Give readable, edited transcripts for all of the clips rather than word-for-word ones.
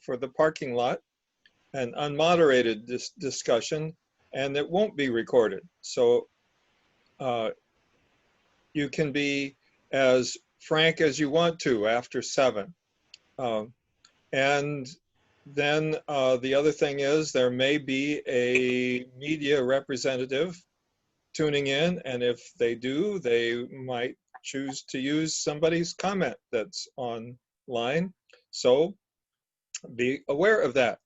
for the parking lot, an unmoderated discussion, and it won't be recorded. So you can be as frank as you want to after 7. And then the other thing is there may be a media representative tuning in, and if they do, they might choose to use somebody's comment that's online. So be aware of that.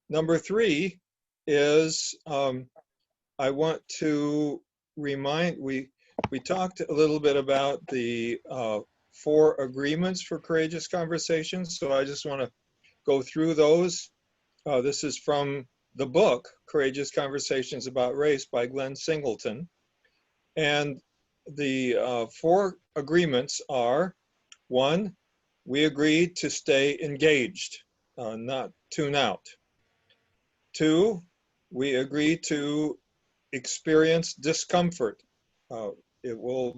Number 3 is I want to remind, we talked a little bit about the 4 agreements for courageous conversations. So I just want to go through those. This is from the book, Courageous Conversations About Race by Glenn Singleton. And the 4 agreements are: 1, we agree to stay engaged, not tune out. 2, we agree to experience discomfort. There will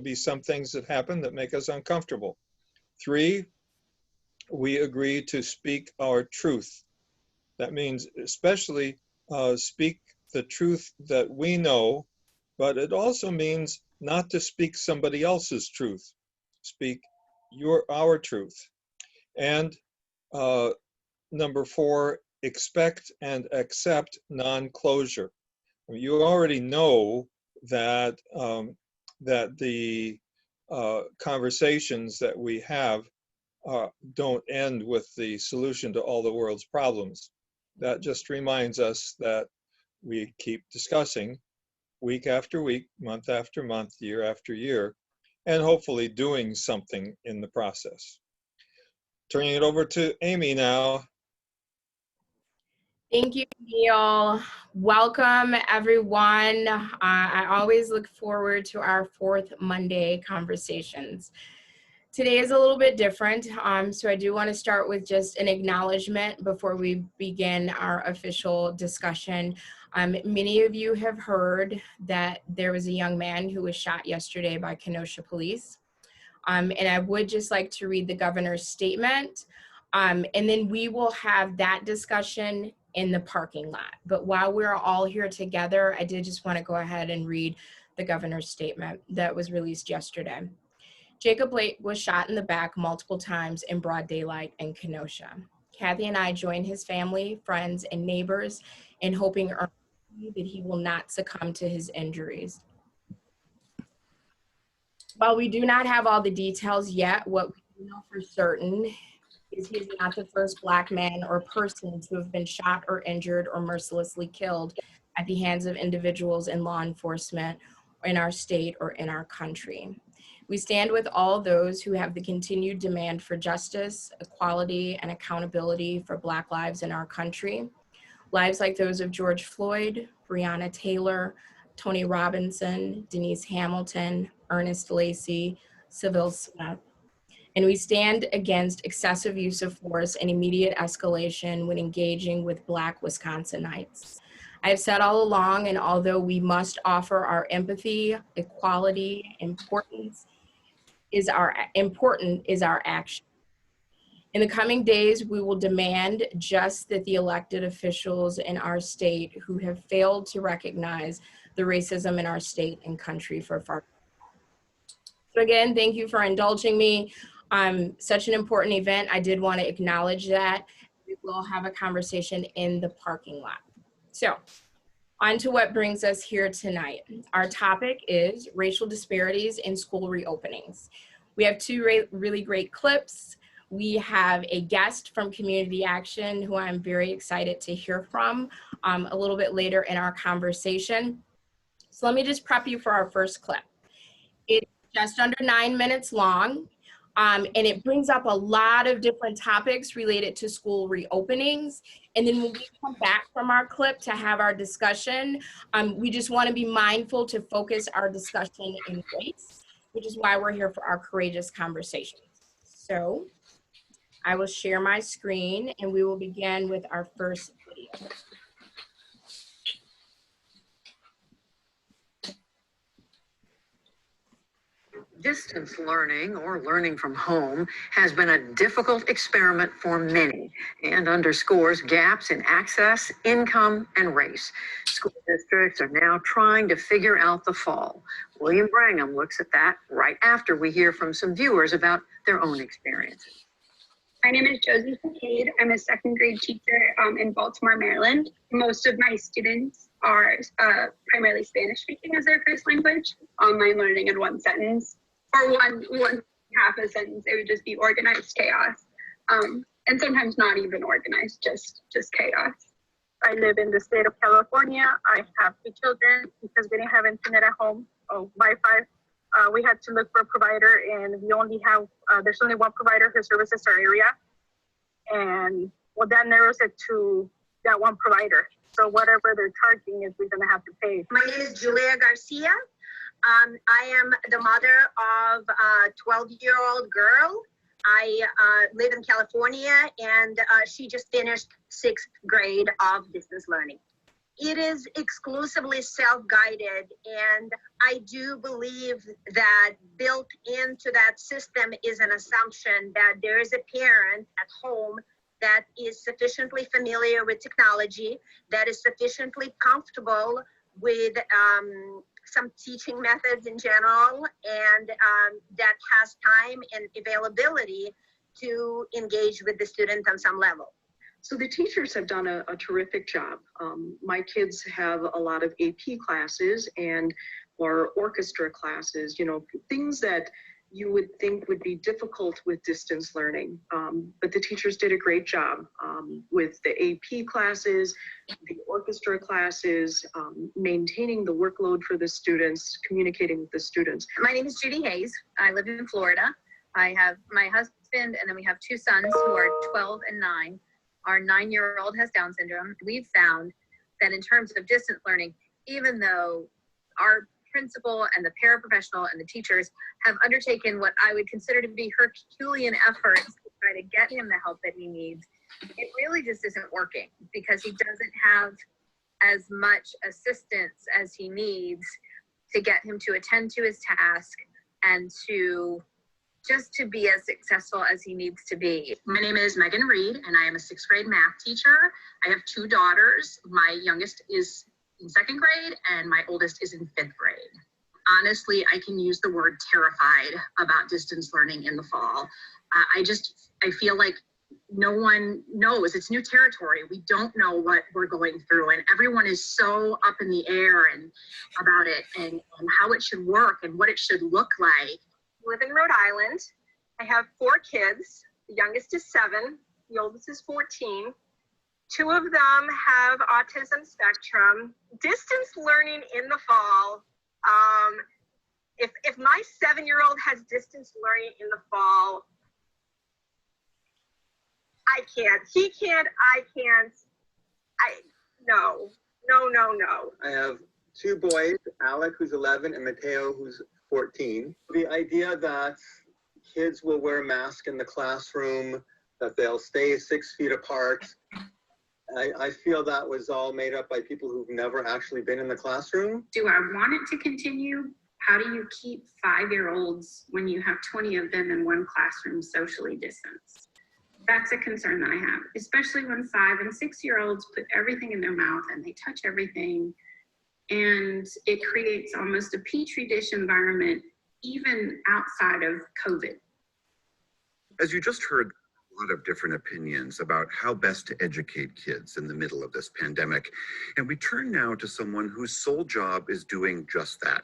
be some things that happen that make us uncomfortable. 3, we agree to speak our truth. That means especially speak the truth that we know, but it also means not to speak somebody else's truth. Speak our truth. And number 4, expect and accept non-closure. You already know that that the conversations that we have don't end with the solution to all the world's problems. That just reminds us that we keep discussing week after week, month after month, year after year, and hopefully doing something in the process. Turning it over to Amy now. Thank you, Neil. Welcome, everyone. I always look forward to our 4th Monday conversations. Today is a little bit different, so I do want to start with just an acknowledgement before we begin our official discussion. Many of you have heard that there was a young man who was shot yesterday by Kenosha police. And I would just like to read the governor's statement, and then we will have that discussion in the parking lot. But while we're all here together, I did just want to go ahead and read the governor's statement that was released yesterday. Jacob Blake was shot in the back multiple times in broad daylight in Kenosha. Kathy and I joined his family, friends, and neighbors in hoping earnestly that he will not succumb to his injuries. While we do not have all the details yet, what we do know for certain is he is not the first Black man or person to have been shot or injured or mercilessly killed at the hands of individuals in law enforcement in our state or in our country. We stand with all those who have the continued demand for justice, equality, and accountability for Black lives in our country. Lives like those of George Floyd, Breonna Taylor, Tony Robinson, Denise Hamilton, Ernest Lacy, Sybil Smith. And we stand against excessive use of force and immediate escalation when engaging with Black Wisconsinites. I have said all along, and although we must offer our empathy, equality, important is our action. In the coming days, we will demand just that the elected officials in our state who have failed to recognize the racism in our state and country for far. So again, thank you for indulging me. Such an important event. I did want to acknowledge that. We will have a conversation in the parking lot. So, on to what brings us here tonight. Our topic is racial disparities in school reopenings. We have 2 really great clips. We have a guest from Community Action who I'm very excited to hear from a little bit later in our conversation. So let me just prep you for our first clip. It's just under 9 minutes long. And it brings up a lot of different topics related to school reopenings. And then when we come back from our clip to have our discussion, we just want to be mindful to focus our discussion in race, which is why we're here for our courageous conversations. So I will share my screen and we will begin with our first video. Distance learning, or learning from home, has been a difficult experiment for many and underscores gaps in access, income, and race. School districts are now trying to figure out the fall. William Brangham looks at that right after we hear from some viewers about their own experiences. My name is Josie Kincaid. I'm a second grade teacher in Baltimore, Maryland. Most of my students are primarily Spanish speaking as their first language. Online learning in one sentence, or one half a sentence, it would just be organized chaos. And sometimes not even organized, just chaos. I live in the state of California. I have 2 children. Because we didn't have internet at home or Wi-Fi, we had to look for a provider, and we only have, there's only one provider who services our area. And well, that narrows it to that one provider. So whatever they're charging is we're gonna have to pay. My name is Julia Garcia. I am the mother of a 12-year-old girl. I live in California, and she just finished 6th grade of distance learning. It is exclusively self-guided, and I do believe that built into that system is an assumption that there is a parent at home that is sufficiently familiar with technology, that is sufficiently comfortable with some teaching methods in general, and that has time and availability to engage with the student on some level. So the teachers have done a terrific job. My kids have a lot of AP classes and or orchestra classes, you know, things that you would think would be difficult with distance learning. But the teachers did a great job with the AP classes, the orchestra classes, maintaining the workload for the students, communicating with the students. My name is Judy Hayes. I live in Florida. I have my husband, and then we have 2 sons who are 12 and 9. Our 9-year-old has Down syndrome. We've found that in terms of distance learning, even though our principal and the paraprofessional and the teachers have undertaken what I would consider to be Herculean efforts to try to get him the help that he needs, it really just isn't working because he doesn't have as much assistance as he needs to get him to attend to his task and to just to be as successful as he needs to be. My name is Megan Reed, and I am a 6th grade math teacher. I have 2 daughters. My youngest is in 2nd grade, and my oldest is in 5th grade. Honestly, I can use the word terrified about distance learning in the fall. I feel like no one knows. It's new territory. We don't know what we're going through, and everyone is so up in the air and about it and how it should work and what it should look like. I live in Rhode Island. I have 4 kids. The youngest is 7. The oldest is 14. 2 of them have autism spectrum. Distance learning in the fall. If my 7-year-old has distance learning in the fall, I can't. He can't. I can't. No. I have 2 boys, Alec, who's 11, and Mateo, who's 14. The idea that kids will wear masks in the classroom, that they'll stay 6 feet apart, I feel that was all made up by people who've never actually been in the classroom. Do I want it to continue? How do you keep 5-year-olds when you have 20 of them in one classroom socially distanced? That's a concern that I have, especially when 5- and 6-year-olds put everything in their mouth and they touch everything. And it creates almost a petri dish environment, even outside of COVID. As you just heard, a lot of different opinions about how best to educate kids in the middle of this pandemic. And we turn now to someone whose sole job is doing just that.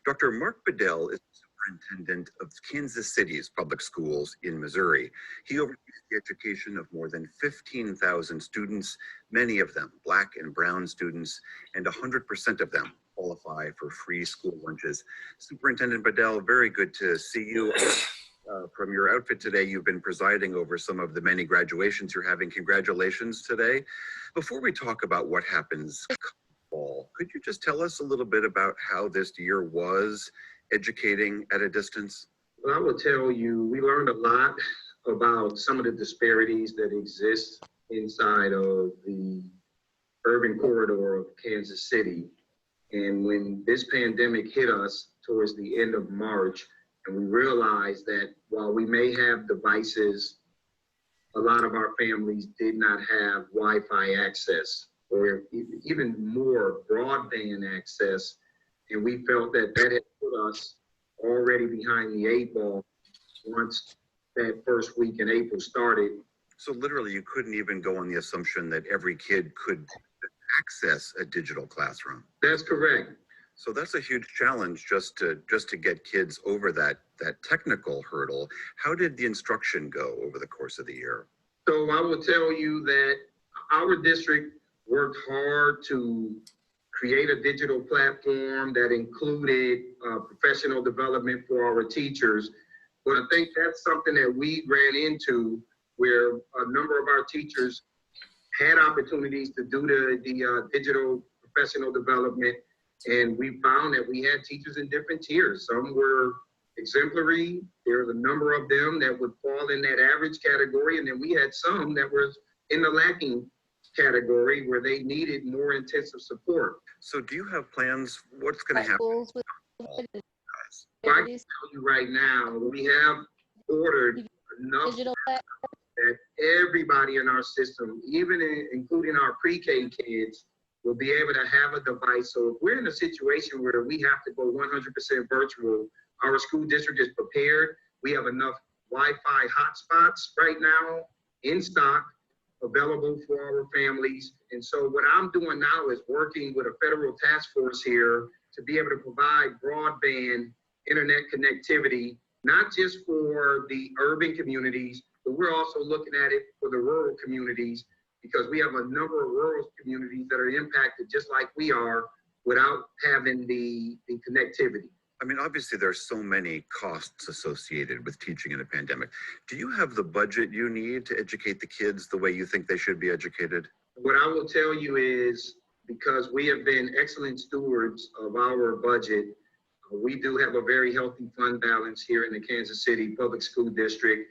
Dr. Mark Bedell is superintendent of Kansas City's public schools in Missouri. He oversees the education of more than 15,000 students, many of them Black and brown students, and 100% of them qualify for free school lunches. Superintendent Bedell, very good to see you. From your outfit today, you've been presiding over some of the many graduations you're having. Congratulations today. Before we talk about what happens fall, could you just tell us a little bit about how this year was educating at a distance? Well, I will tell you, we learned a lot about some of the disparities that exist inside of the urban corridor of Kansas City. And when this pandemic hit us towards the end of March, And we realized that while we may have devices, a lot of our families did not have Wi-Fi access or even more broadband access. And we felt that that had put us already behind the 8 ball once that first week in April started. So literally you couldn't even go on the assumption that every kid could access a digital classroom. That's correct. So that's a huge challenge just to get kids over that technical hurdle. How did the instruction go over the course of the year? So I will tell you that our district worked hard to create a digital platform that included professional development for our teachers. But I think that's something that we ran into where a number of our teachers had opportunities to do the digital professional development. And we found that we had teachers in different tiers. Some were exemplary. There was a number of them that would fall in that average category. And then we had some that were in the lacking category where they needed more intensive support. So do you have plans? What's going to happen? Well, I can tell you right now, we have ordered enough that everybody in our system, even including our pre-K kids, will be able to have a device. So if we're in a situation where we have to go 100% virtual, our school district is prepared. We have enough Wi-Fi hotspots right now in stock available for our families. And so what I'm doing now is working with a federal task force here to be able to provide broadband internet connectivity, not just for the urban communities, but we're also looking at it for the rural communities, because we have a number of rural communities that are impacted just like we are without having the connectivity. I mean, obviously there's so many costs associated with teaching in a pandemic. Do you have the budget you need to educate the kids the way you think they should be educated? What I will tell you is, because we have been excellent stewards of our budget, we do have a very healthy fund balance here in the Kansas City Public School District.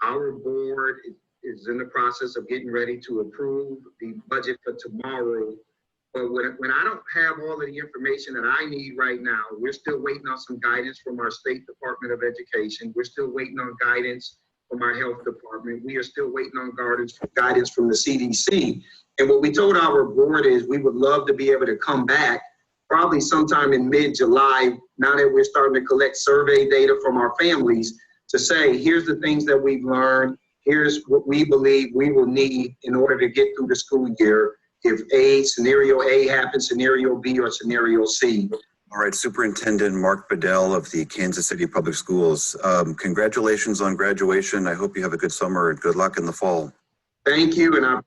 Our board is in the process of getting ready to approve the budget for tomorrow. But when I don't have all of the information that I need right now, we're still waiting on some guidance from our State Department of Education. We're still waiting on guidance from our health department. We are still waiting on guidance from the CDC. And what we told our board is we would love to be able to come back probably sometime in mid-July, now that we're starting to collect survey data from our families, to say, here's the things that we've learned, here's what we believe we will need in order to get through the school year if scenario A happens, scenario B, or scenario C. All right, Superintendent Mark Bedell of the Kansas City Public Schools. Congratulations on graduation. I hope you have a good summer and good luck in the fall. Thank you, and I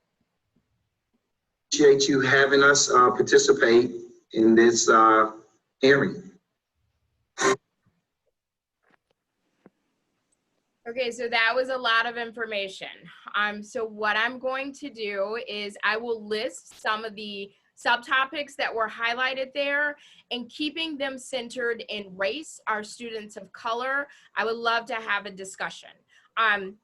appreciate you having us participate in this hearing. Okay, so that was a lot of information. So what I'm going to do is I will list some of the subtopics that were highlighted there, and keeping them centered in race, our students of color. I would love to have a discussion.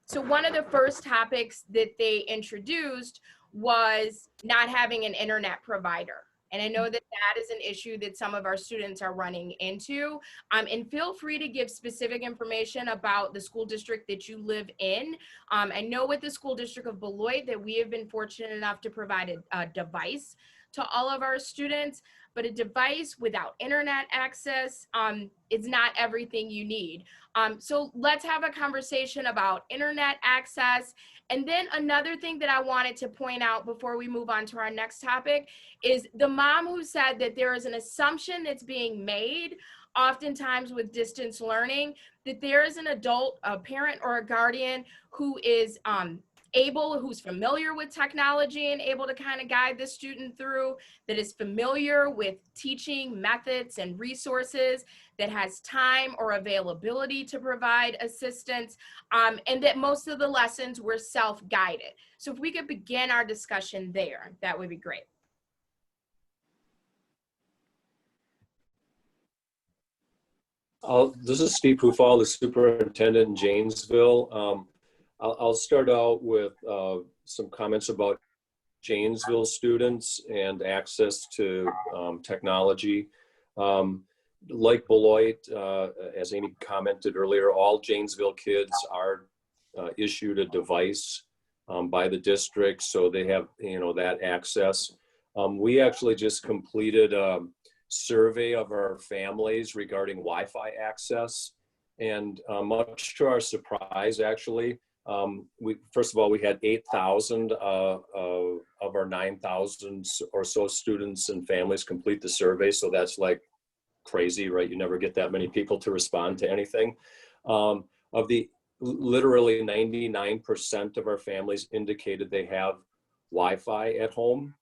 So one of the first topics that they introduced was not having an internet provider. And I know that that is an issue that some of our students are running into. And feel free to give specific information about the school district that you live in. I know with the school district of Beloit that we have been fortunate enough to provide a device to all of our students, but a device without internet access is not everything you need. So let's have a conversation about internet access. And then another thing that I wanted to point out before we move on to our next topic is the mom who said that there is an assumption that's being made oftentimes with distance learning, that there is an adult, a parent or a guardian who is who's familiar with technology and able to kind of guide the student through, that is familiar with teaching methods and resources, that has time or availability to provide assistance, and that most of the lessons were self-guided. So if we could begin our discussion there, that would be great. This is Steve Pufall, the superintendent in Janesville. I'll start out with some comments about Janesville students and access to technology. like Beloit, as Amy commented earlier, all Janesville kids are issued a device by the district, so they have, you know, that access. We actually just completed a survey of our families regarding Wi-Fi access, and much to our surprise, actually, first of all, we had 8,000 of our 9,000 or so students and families complete the survey, so that's like crazy, right? You never get that many people to respond to anything. Of the literally 99% of our families indicated they have Wi-Fi at home.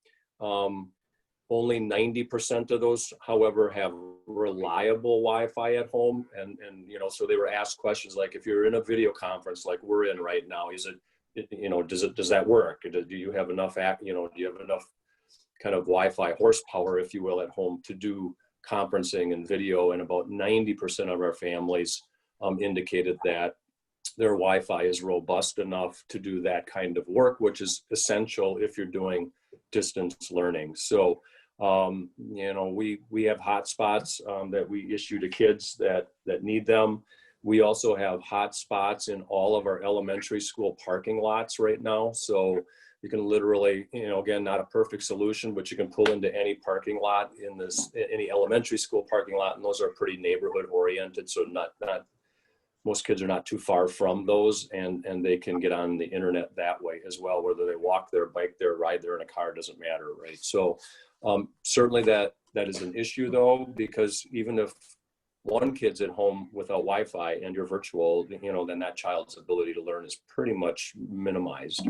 Only 90% of those, however, have reliable Wi-Fi at home. And you know, so they were asked questions like, if you're in a video conference like we're in right now, is it, you know, does that work? Do you have enough, you know, do you have enough kind of Wi-Fi horsepower, if you will, at home to do conferencing and video? And about 90% of our families indicated that their Wi-Fi is robust enough to do that kind of work, which is essential if you're doing distance learning. So, you know, we have hotspots that we issue to kids that need them. We also have hotspots in all of our elementary school parking lots right now. So you can literally, you know, again, not a perfect solution, but you can pull into any parking lot in any elementary school parking lot, and those are pretty neighborhood oriented. So not most kids are not too far from those, and they can get on the internet that way as well, whether they walk there, bike there, ride there in a car, doesn't matter, right? So certainly that is an issue though, because even if one kid's at home without Wi-Fi and you're virtual, you know, then that child's ability to learn is pretty much minimized.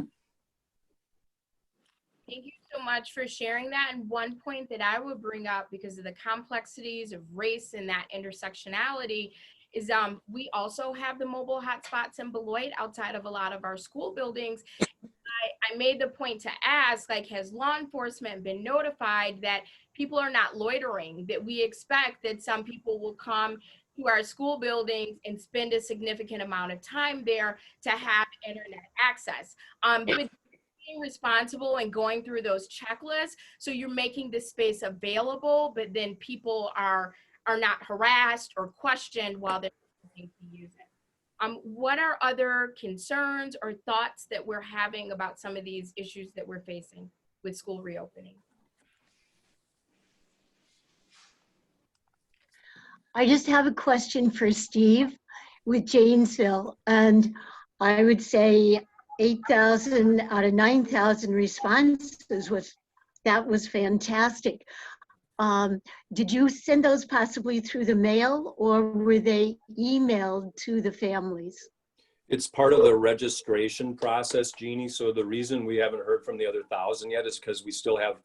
Thank you so much for sharing that. And one point that I would bring up, because of the complexities of race and that intersectionality, is we also have the mobile hotspots in Beloit outside of a lot of our school buildings. I made the point to ask, like, has law enforcement been notified that people are not loitering, that we expect that some people will come to our school buildings and spend a significant amount of time there to have internet access. But being responsible and going through those checklists, so you're making this space available, but then people are not harassed or questioned while they're looking to use it. What are other concerns or thoughts that we're having about some of these issues that we're facing with school reopening? I just have a question for Steve with Janesville, and I would say 8,000 out of 9,000 responses was fantastic. Did you send those possibly through the mail, or were they emailed to the families? It's part of the registration process, Jeannie. So the reason we haven't heard from the other 1,000 yet is because we still have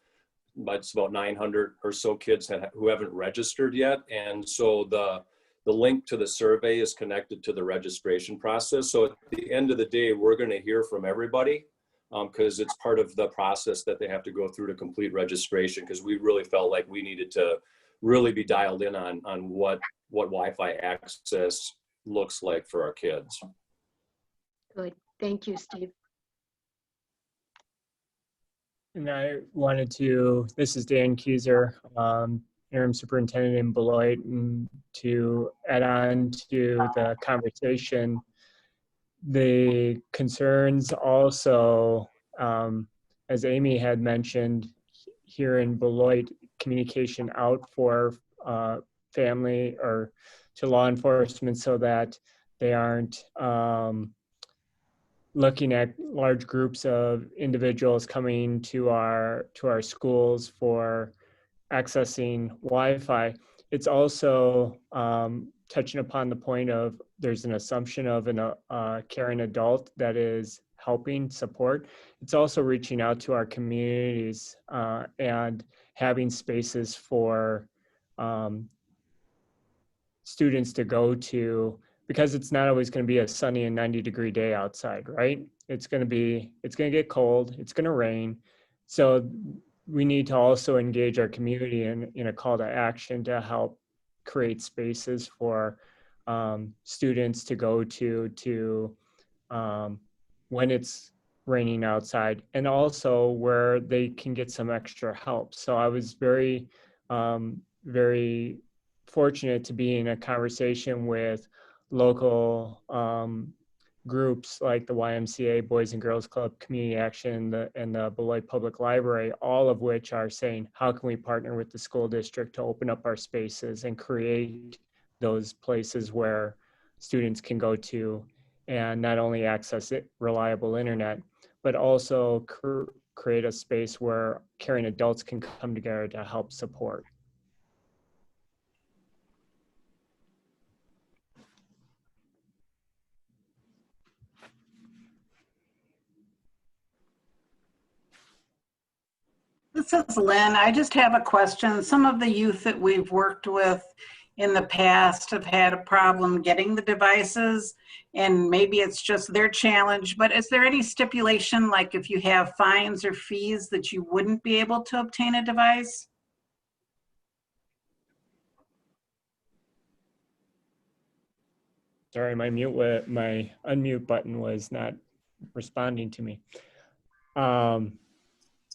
about 900 or so kids who haven't registered yet. And so the link to the survey is connected to the registration process. So at the end of the day, we're going to hear from everybody, because it's part of the process that they have to go through to complete registration, because we really felt like we needed to really be dialed in on what Wi-Fi access looks like for our kids. Good. Thank you, Steve. And I wanted to, this is Dan Keyser, interim superintendent in Beloit, and to add on to the conversation, the concerns also, as Amy had mentioned, here in Beloit, communication out for family or to law enforcement so that they aren't looking at large groups of individuals coming to our schools for accessing Wi-Fi. It's also touching upon the point of there's an assumption of a caring adult that is helping support. It's also reaching out to our communities and having spaces for students to go to, because it's not always going to be a sunny and 90-degree day outside, right? It's going to get cold, it's going to rain. So we need to also engage our community in a call to action to help create spaces for students to go to when it's raining outside, and also where they can get some extra help. So I was very fortunate to be in a conversation with local groups like the YMCA, Boys and Girls Club, Community Action, and the Beloit Public Library, all of which are saying, how can we partner with the school district to open up our spaces and create those places where students can go to and not only access reliable internet, but also create a space where caring adults can come together to help support. This is Lynn. I just have a question. Some of the youth that we've worked with in the past have had a problem getting the devices, and maybe it's just their challenge, but is there any stipulation, like if you have fines or fees, that you wouldn't be able to obtain a device? Sorry, my unmute button was not responding to me.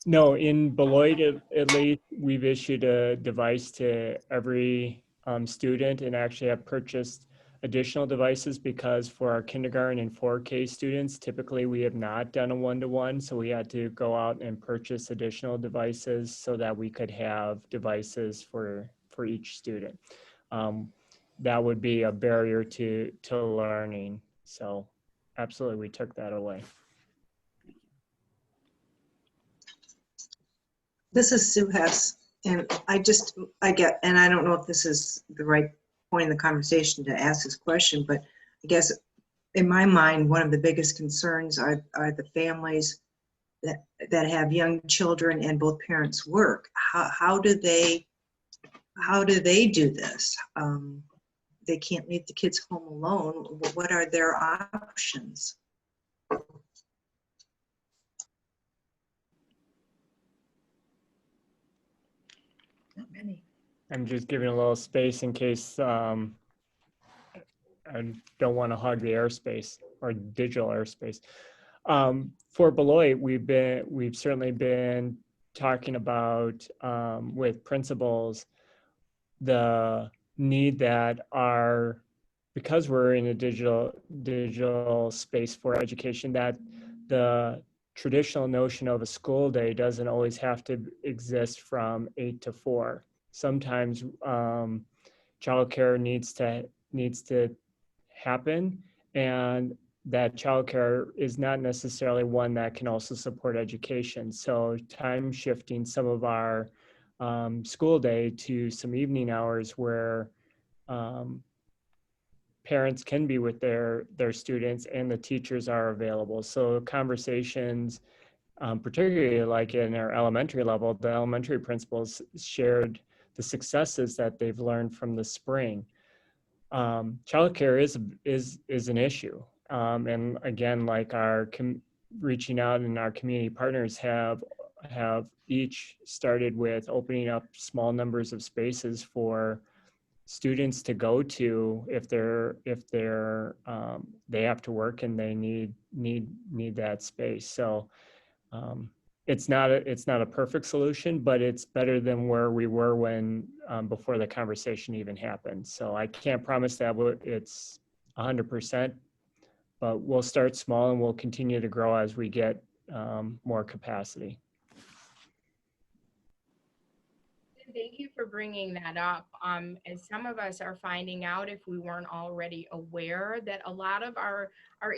No, in Beloit, at least, we've issued a device to every student, and actually have purchased additional devices because for our kindergarten and 4K students, typically we have not done a one-to-one, so we had to go out and purchase additional devices so that we could have devices for each student. That would be a barrier to learning, so absolutely we took that away. This is Sue Hess, and I get, and I don't know if this is the right point in the conversation to ask this question, but I guess in my mind, one of the biggest concerns are the families that have young children and both parents work. How do they do this? They can't leave the kids home alone. What are their options? Not many. I'm just giving a little space in case I don't want to hog the airspace or digital airspace. For Beloit, we've certainly been talking about with principals the need that because we're in a digital space for education, that the traditional notion of a school day doesn't always have to exist from 8 to 4. Sometimes childcare needs to happen, and that childcare is not necessarily one that can also support education. So time shifting some of our school day to some evening hours where parents can be with their students and the teachers are available. So conversations, particularly like in our elementary level, the elementary principals shared the successes that they've learned from the spring. Childcare is an issue. And again, like our reaching out, and our community partners have each started with opening up small numbers of spaces for students to go to if they have to work and they need that space. So it's not a perfect solution, but it's better than where we were when before the conversation even happened. So I can't promise that it's 100%, but we'll start small and we'll continue to grow as we get more capacity. Thank you for bringing that up. As some of us are finding out, if we weren't already aware, that a lot of our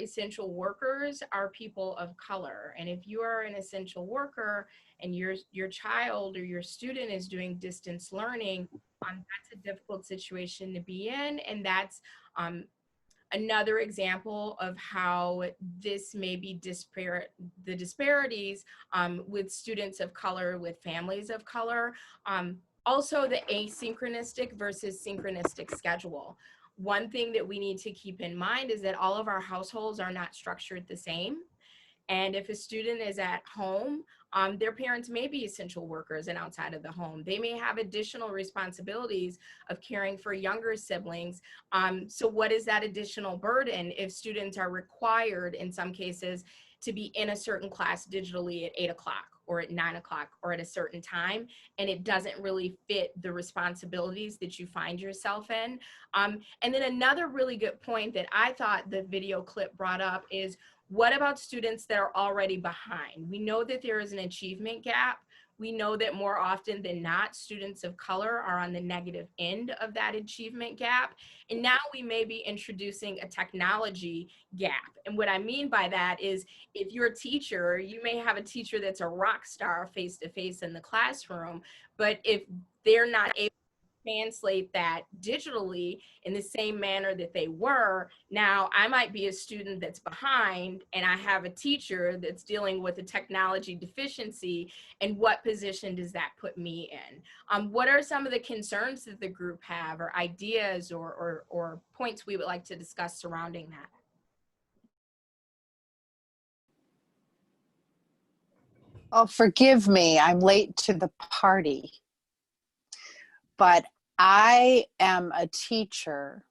essential workers are people of color. And if you are an essential worker and your child or your student is doing distance learning, that's a difficult situation to be in. And that's another example of how this may be the disparities with students of color, with families of color. Also the asynchronistic versus synchronistic schedule. One thing that we need to keep in mind is that all of our households are not structured the same. And if a student is at home, their parents may be essential workers and outside of the home. They may have additional responsibilities of caring for younger siblings. So what is that additional burden if students are required in some cases to be in a certain class digitally at 8 o'clock or at 9 o'clock or at a certain time, and it doesn't really fit the responsibilities that you find yourself in. And then another really good point that I thought the video clip brought up is, what about students that are already behind? We know that there is an achievement gap. We know that more often than not, students of color are on the negative end of that achievement gap. And now we may be introducing a technology gap. And what I mean by that is, if you're a teacher, you may have a teacher that's a rock star face-to-face in the classroom, but if they're not able translate that digitally in the same manner that they were, now I might be a student that's behind and I have a teacher that's dealing with a technology deficiency, and what position does that put me in? What are some of the concerns that the group have, or ideas or points we would like to discuss surrounding that? Oh, forgive me, I'm late to the party. But I am a teacher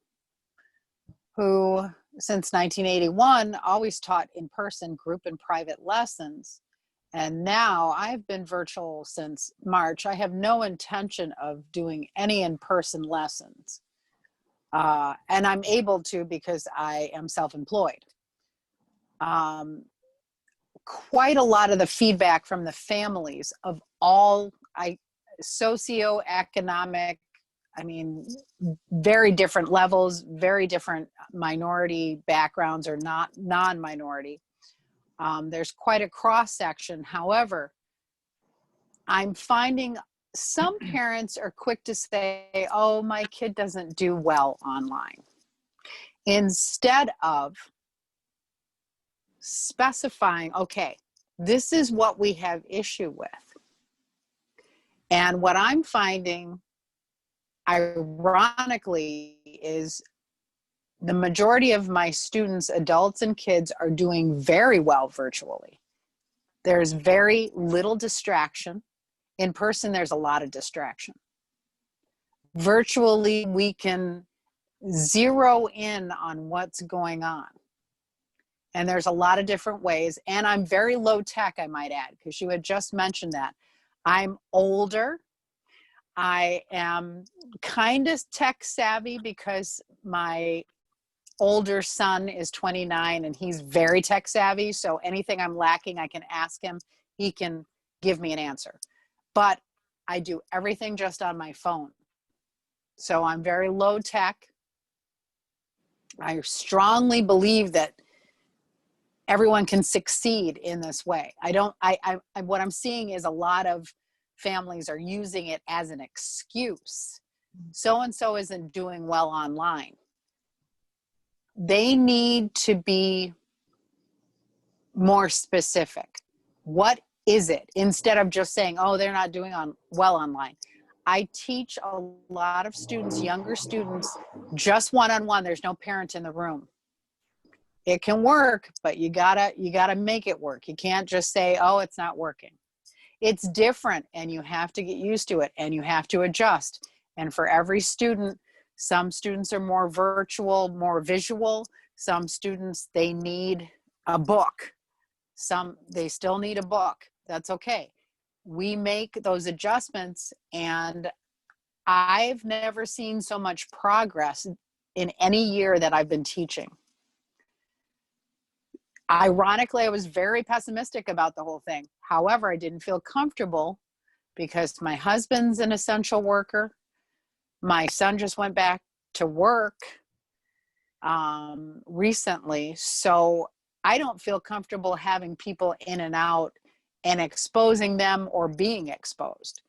who, since 1981, always taught in person, group and private lessons. And now I've been virtual since March. I have no intention of doing any in-person lessons. And I'm able to because I am self-employed. Quite a lot of the feedback from the families of all socioeconomic, I mean, very different levels, very different minority backgrounds or not non-minority. There's quite a cross section. However, I'm finding some parents are quick to say, oh, my kid doesn't do well online, instead of specifying, okay, this is what we have issue with. And what I'm finding, ironically, is the majority of my students, adults and kids, are doing very well virtually. There's very little distraction. In person, there's a lot of distraction. Virtually, we can zero in on what's going on. And there's a lot of different ways. And I'm very low tech, I might add, because you had just mentioned that. I'm older. I am kind of tech savvy because my older son is 29 and he's very tech savvy. So anything I'm lacking, I can ask him. He can give me an answer. But I do everything just on my phone. So I'm very low tech. I strongly believe that everyone can succeed in this way. What I'm seeing is a lot of families are using it as an excuse. So-and-so isn't doing well online. They need to be more specific. What is it? Instead of just saying, oh, they're not doing well online. I teach a lot of students, younger students, just one-on-one. There's no parent in the room. It can work, but you gotta make it work. You can't just say, oh, it's not working. It's different, and you have to get used to it, and you have to adjust. And for every student, some students are more virtual, more visual. Some students, they need a book. Some, they still need a book. That's okay. We make those adjustments, and I've never seen so much progress in any year that I've been teaching. Ironically, I was very pessimistic about the whole thing. However, I didn't feel comfortable because my husband's an essential worker. My son just went back to work recently. So I don't feel comfortable having people in and out and exposing them or being exposed.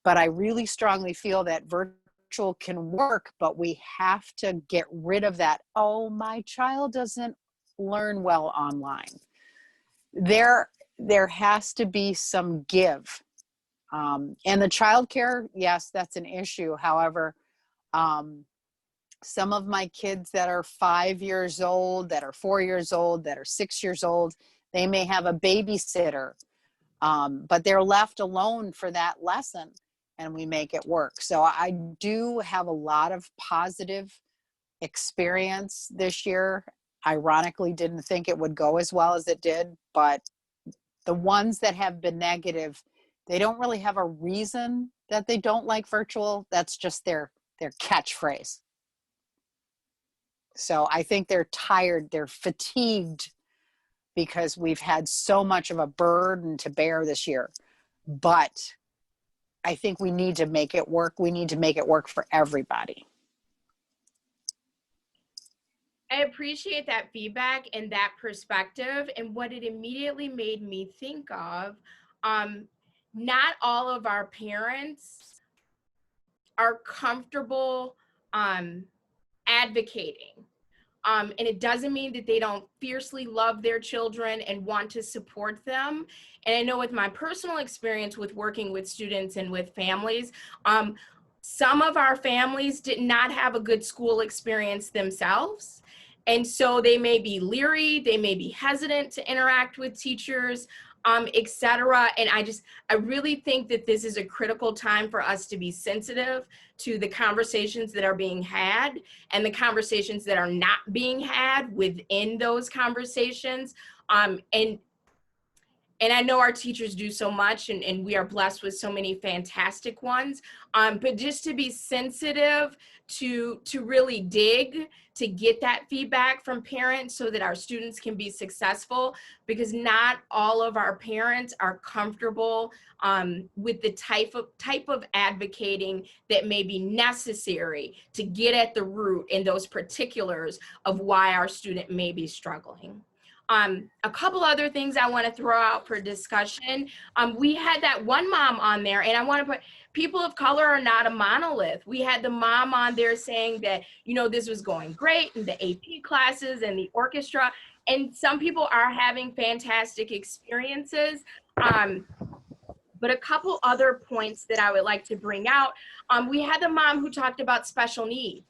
But I really strongly feel that virtual can work, but we have to get rid of that, oh, my child doesn't learn well online. There has to be some give. And the childcare, yes, that's an issue. However, some of my kids that are 5 years old, that are 4 years old, that are 6 years old, they may have a babysitter, but they're left alone for that lesson and we make it work. So I do have a lot of positive experience this year. Ironically, didn't think it would go as well as it did, but The ones that have been negative, they don't really have a reason that they don't like virtual. That's just their catchphrase. So I think they're tired, they're fatigued because we've had so much of a burden to bear this year. But I think we need to make it work. We need to make it work for everybody. I appreciate that feedback and that perspective. And what it immediately made me think of, not all of our parents are comfortable advocating. And it doesn't mean that they don't fiercely love their children and want to support them. And I know with my personal experience with working with students and with families, some of our families did not have a good school experience themselves. And so they may be leery, they may be hesitant to interact with teachers, et cetera. And I really think that this is a critical time for us to be sensitive to the conversations that are being had and the conversations that are not being had within those conversations. And I know our teachers do so much, and we are blessed with so many fantastic ones, but just to be sensitive to really dig, to get that feedback from parents so that our students can be successful, because not all of our parents are comfortable with the type of advocating that may be necessary to get at the root and those particulars of why our student may be struggling. A couple other things I want to throw out for discussion. We had that one mom on there, and I want to put, people of color are not a monolith. We had the mom on there saying that, you know, this was going great in the AP classes and the orchestra, and some people are having fantastic experiences. But a couple other points that I would like to bring out. We had the mom who talked about special needs.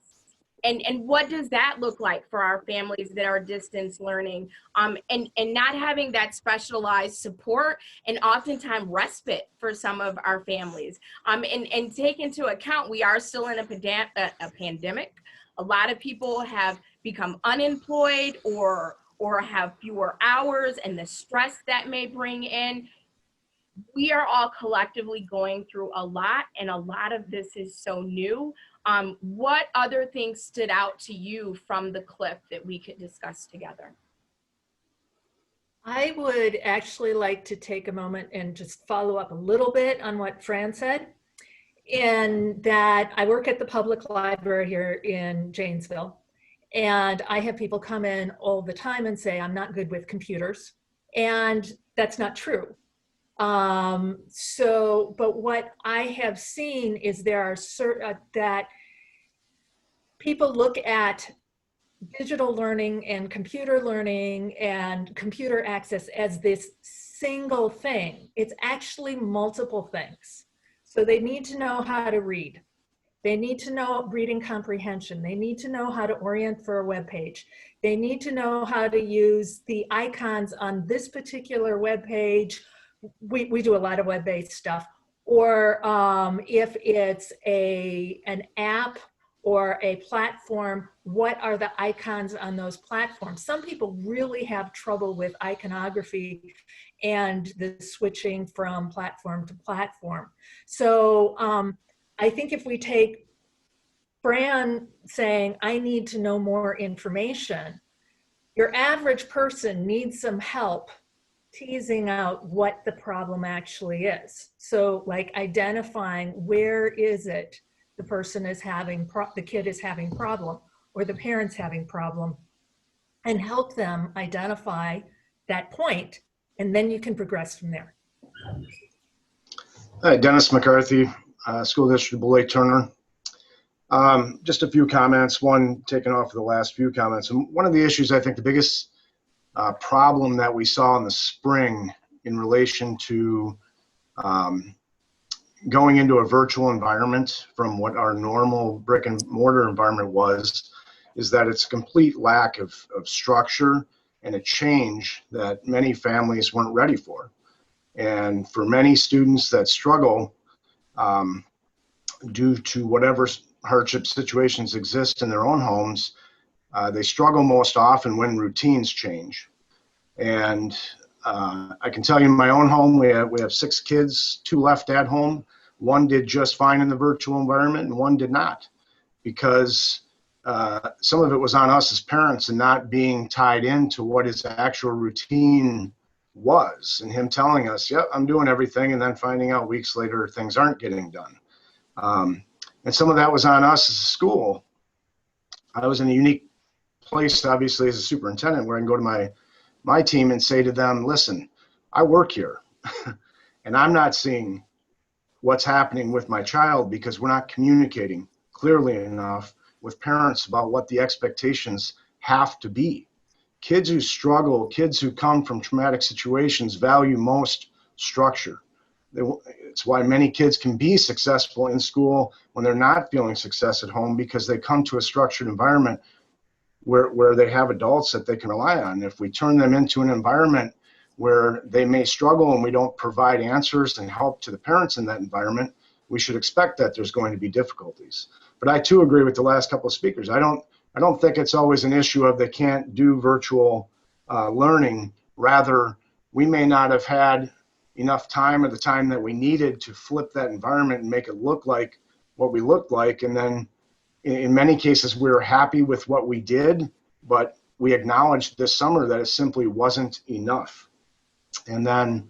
And what does that look like for our families that are distance learning, and not having that specialized support and oftentimes respite for some of our families. And take into account, we are still in a pandemic. A lot of people have become unemployed or have fewer hours, and the stress that may bring in. We are all collectively going through a lot, and a lot of this is so new. What other things stood out to you from the clip that we could discuss together? I would actually like to take a moment and just follow up a little bit on what Fran said, in that I work at the public library here in Janesville, and I have people come in all the time and say, I'm not good with computers, and that's not true. But what I have seen is there are that people look at digital learning and computer learning and computer access as this single thing. It's actually multiple things. So they need to know how to read. They need to know reading comprehension. They need to know how to orient for a web page. They need to know how to use the icons on this particular web page. We do a lot of web-based stuff. Or if it's an app or a platform, what are the icons on those platforms? Some people really have trouble with iconography and the switching from platform to platform. So I think if we take Fran saying, I need to know more information, your average person needs some help teasing out what the problem actually is. So like identifying where is it the person is having, the kid is having problem, or the parent's having problem, and help them identify that point, and then you can progress from there. Hi, Dennis McCarthy, School District Beloit Turner. Just a few comments, one taken off of the last few comments. And one of the issues, I think the biggest problem that we saw in the spring in relation to going into a virtual environment from what our normal brick and mortar environment was, is that it's a complete lack of structure and a change that many families weren't ready for. And for many students that struggle due to whatever hardship situations exist in their own homes, they struggle most often when routines change. And I can tell you in my own home, we have 6 kids, 2 left at home. 1 did just fine in the virtual environment and 1 did not, because some of it was on us as parents and not being tied into what his actual routine was, and him telling us, yep, I'm doing everything, and then finding out weeks later things aren't getting done. And some of that was on us as a school. I was in a unique place, obviously, as a superintendent, where I can go to my team and say to them, listen, I work here and I'm not seeing what's happening with my child because we're not communicating clearly enough with parents about what the expectations have to be. Kids who struggle, kids who come from traumatic situations value most structure. It's why many kids can be successful in school when they're not feeling success at home, because they come to a structured environment where they have adults that they can rely on. If we turn them into an environment where they may struggle and we don't provide answers and help to the parents in that environment, we should expect that there's going to be difficulties. But I too agree with the last couple of speakers. I don't think it's always an issue of they can't do virtual learning. Rather, we may not have had enough time or the time that we needed to flip that environment and make it look like what we looked like. And then in many cases, we were happy with what we did, but we acknowledged this summer that it simply wasn't enough. And then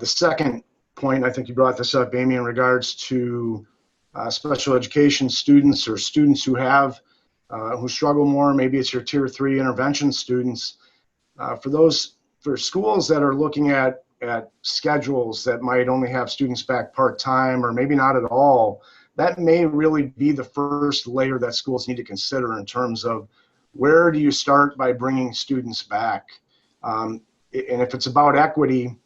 the second point, I think you brought this up, Amy, in regards to special education students or students who have who struggle more. Maybe it's your tier 3 intervention students. For schools that are looking at schedules that might only have students back part-time or maybe not at all, that may really be the first layer that schools need to consider in terms of where do you start by bringing students back. And if it's about equity,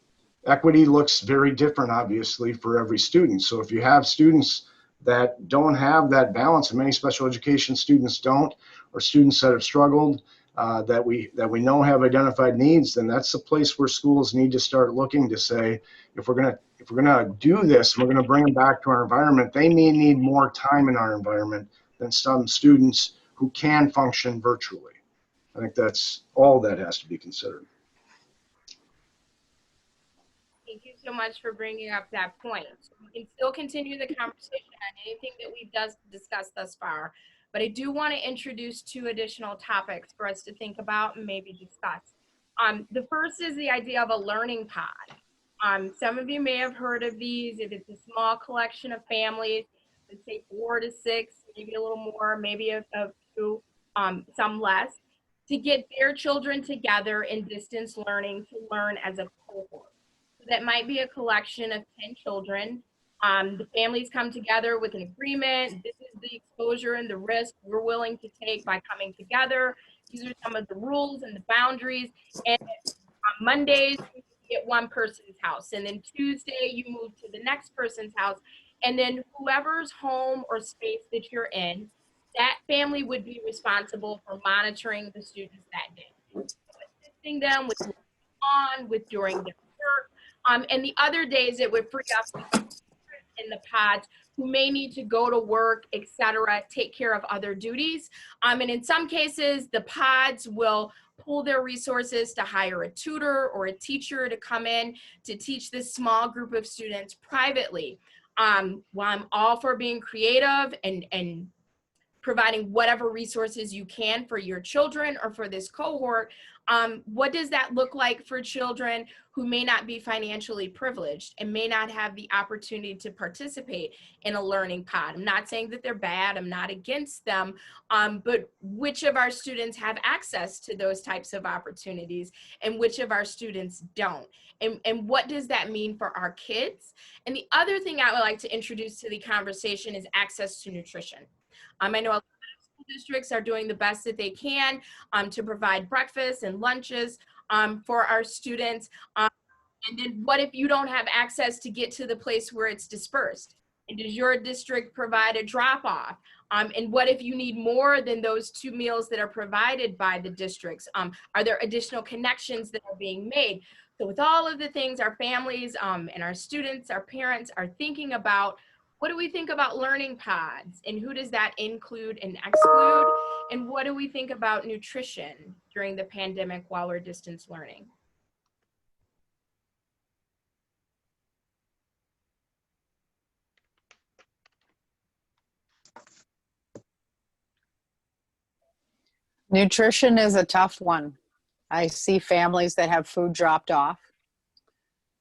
equity looks very different, obviously, for every student. So if you have students that don't have that balance, and many special education students don't, or students that have struggled, that we know have identified needs, then that's a place where schools need to start looking to say, if we're gonna do this, we're gonna bring them back to our environment, they may need more time in our environment than some students who can function virtually. I think that's all that has to be considered. Thank you so much for bringing up that point. So we can still continue the conversation on anything that we've discussed thus far, but I do want to introduce 2 additional topics for us to think about and maybe discuss. The first is the idea of a learning pod. Some of you may have heard of these. If it's a small collection of families, let's say 4 to 6, maybe a little more, maybe a few, some less, to get their children together in distance learning to learn as a cohort. So that might be a collection of 10 children. The families come together with an agreement. This is the exposure and the risk we're willing to take by coming together. These are some of the rules and the boundaries. And on Mondays, you get one person's house. And then Tuesday, you move to the next person's house. And then whoever's home or space that you're in, that family would be responsible for monitoring the students that day. So assisting them with during their work. And the other days it would free up in the pods who may need to go to work, etc., take care of other duties. And in some cases, the pods will pool their resources to hire a tutor or a teacher to come in to teach this small group of students privately. While I'm all for being creative and providing whatever resources you can for your children or for this cohort, what does that look like for children who may not be financially privileged and may not have the opportunity to participate in a learning pod? I'm not saying that they're bad, I'm not against them, but which of our students have access to those types of opportunities and which of our students don't? And what does that mean for our kids? And the other thing I would like to introduce to the conversation is access to nutrition. I know a lot of school districts are doing the best that they can to provide breakfast and lunches for our students. And then what if you don't have access to get to the place where it's dispersed? And does your district provide a drop-off? And what if you need more than those 2 meals that are provided by the districts? Are there additional connections that are being made? So with all of the things our families and our students, our parents are thinking about, what do we think about learning pods and who does that include and exclude? And what do we think about nutrition during the pandemic while we're distance learning? Nutrition is a tough one. I see families that have food dropped off.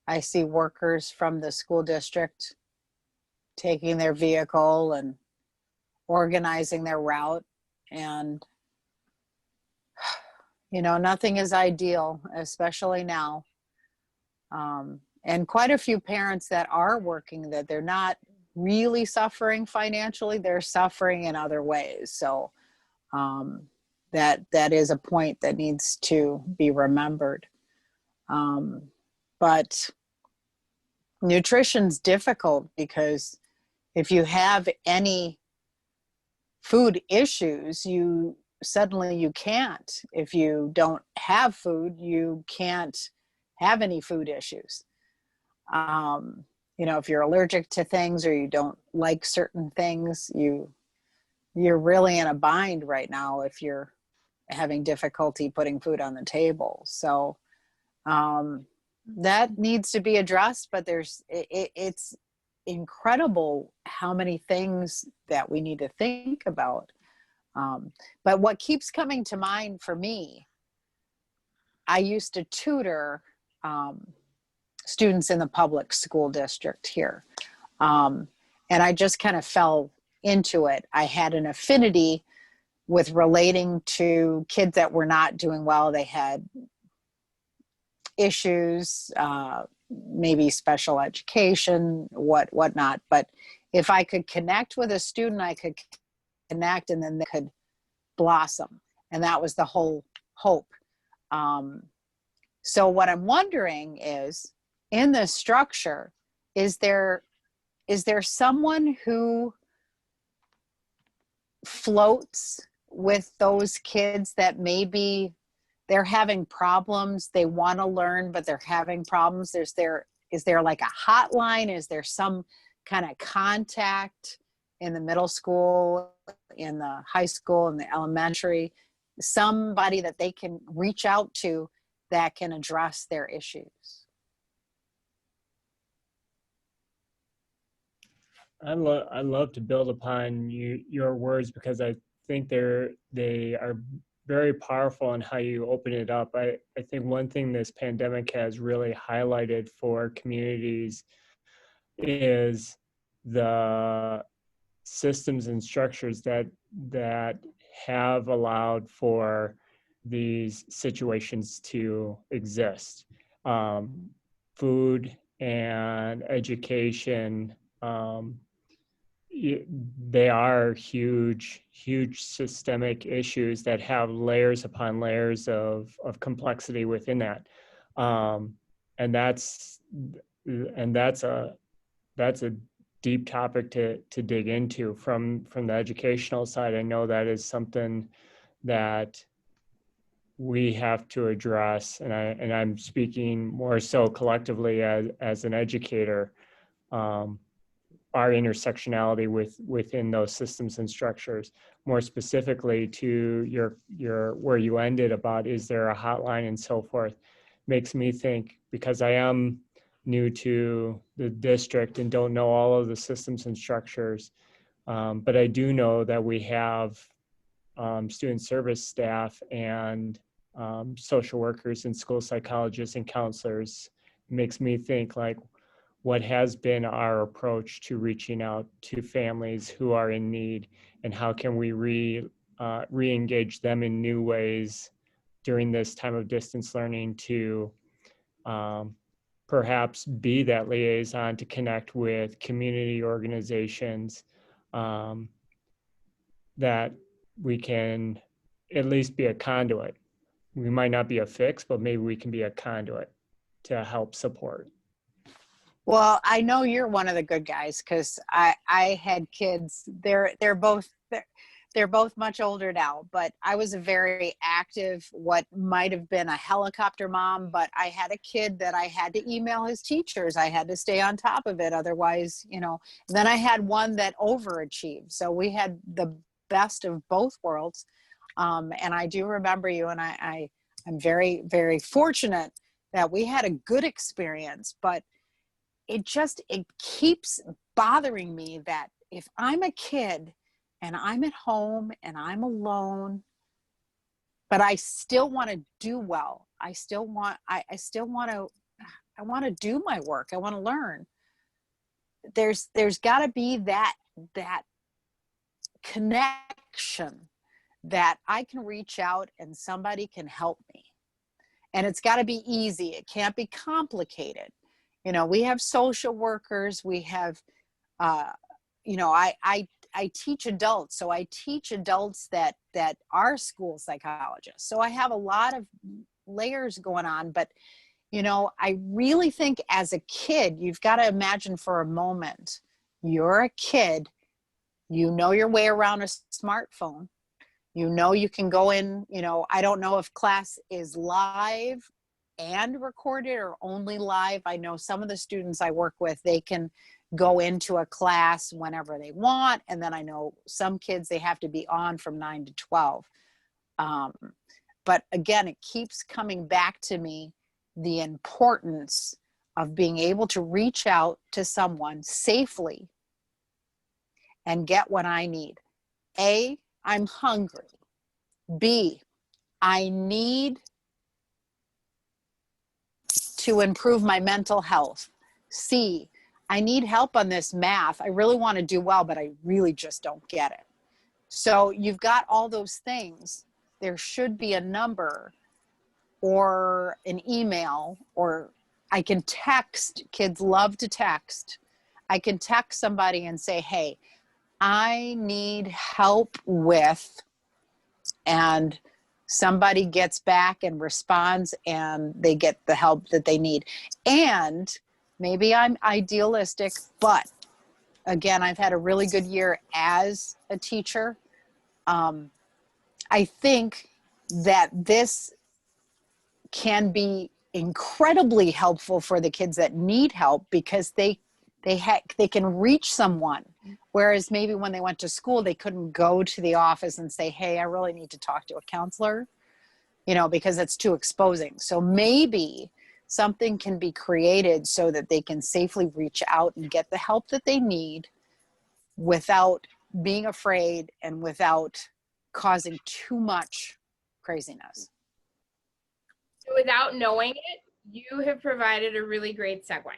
I see workers from the school district taking their vehicle and organizing their route. And, you know, nothing is ideal, especially now. And quite a few parents that are working, that they're not really suffering financially, they're suffering in other ways. So that is a point that needs to be remembered. But nutrition's difficult because if you have any food issues, you can't. If you don't have food, you can't have any food issues. You know, if you're allergic to things or you don't like certain things, you're really in a bind right now if you're having difficulty putting food on the table. So that needs to be addressed, but it's incredible how many things that we need to think about. But what keeps coming to mind for me, I used to tutor students in the public school district here. And I just kind of fell into it. I had an affinity with relating to kids that were not doing well. They had issues, maybe special education, whatnot. But if I could connect with a student, I could connect and then they could blossom. And that was the whole hope. So what I'm wondering is, in this structure, is there someone who floats with those kids that maybe they're having problems, they want to learn, but they're having problems? Is there like a hotline? Is there some kind of contact in the middle school, in the high school, in the elementary, somebody that they can reach out to that can address their issues? I love to build upon your words, because I think they are very powerful in how you open it up. I think one thing this pandemic has really highlighted for communities is the systems and structures that have allowed for these situations to exist. Food and education, they are huge systemic issues that have layers upon layers of complexity within that. And that's a deep topic to dig into from the educational side. I know that is something that we have to address, and I'm speaking more so collectively as an educator. Our intersectionality within those systems and structures. More specifically to your where you ended about, is there a hotline and so forth, makes me think, because I am new to the district and don't know all of the systems and structures, but I do know that we have student service staff and social workers and school psychologists and counselors. It makes me think, like, what has been our approach to reaching out to families who are in need, and how can we re-engage them in new ways during this time of distance learning to perhaps be that liaison to connect with community organizations, that we can at least be a conduit. We might not be a fix, but maybe we can be a conduit to help support. Well, I know you're one of the good guys, because I had kids. They're both much older now, but I was a very active, what might have been a helicopter mom, but I had a kid that I had to email his teachers. I had to stay on top of it. Otherwise, you know, then I had one that overachieved. So we had the best of both worlds. And I do remember you, and I'm very, very fortunate that we had a good experience, but it keeps bothering me that if I'm a kid and I'm at home and I'm alone, but I still want to do well. I want to do my work. I want to learn. There's got to be that connection that I can reach out and somebody can help me. And it's got to be easy. It can't be complicated. You know, we have social workers, we have, you know, I teach adults. So I teach adults that are school psychologists. So I have a lot of layers going on, but you know, I really think as a kid, you've got to imagine for a moment, you're a kid, you know your way around a smartphone. You know, you can go in, you know, I don't know if class is live and recorded or only live. I know some of the students I work with, they can go into a class whenever they want. And then I know some kids, they have to be on from 9 to 12. But again, it keeps coming back to me, the importance of being able to reach out to someone safely and get what I need. A, I'm hungry. B, I need to improve my mental health. C, I need help on this math. I really want to do well, but I really just don't get it. So you've got all those things. There should be a number or an email, or I can text. Kids love to text. I can text somebody and say, hey, I need help with, and somebody gets back and responds and they get the help that they need. And maybe I'm idealistic, but again, I've had a really good year as a teacher. I think that this can be incredibly helpful for the kids that need help because they can reach someone. Whereas maybe when they went to school, they couldn't go to the office and say, hey, I really need to talk to a counselor, you know, because it's too exposing. So maybe something can be created so that they can safely reach out and get the help that they need without being afraid and without causing too much craziness. So without knowing it, you have provided a really great segue.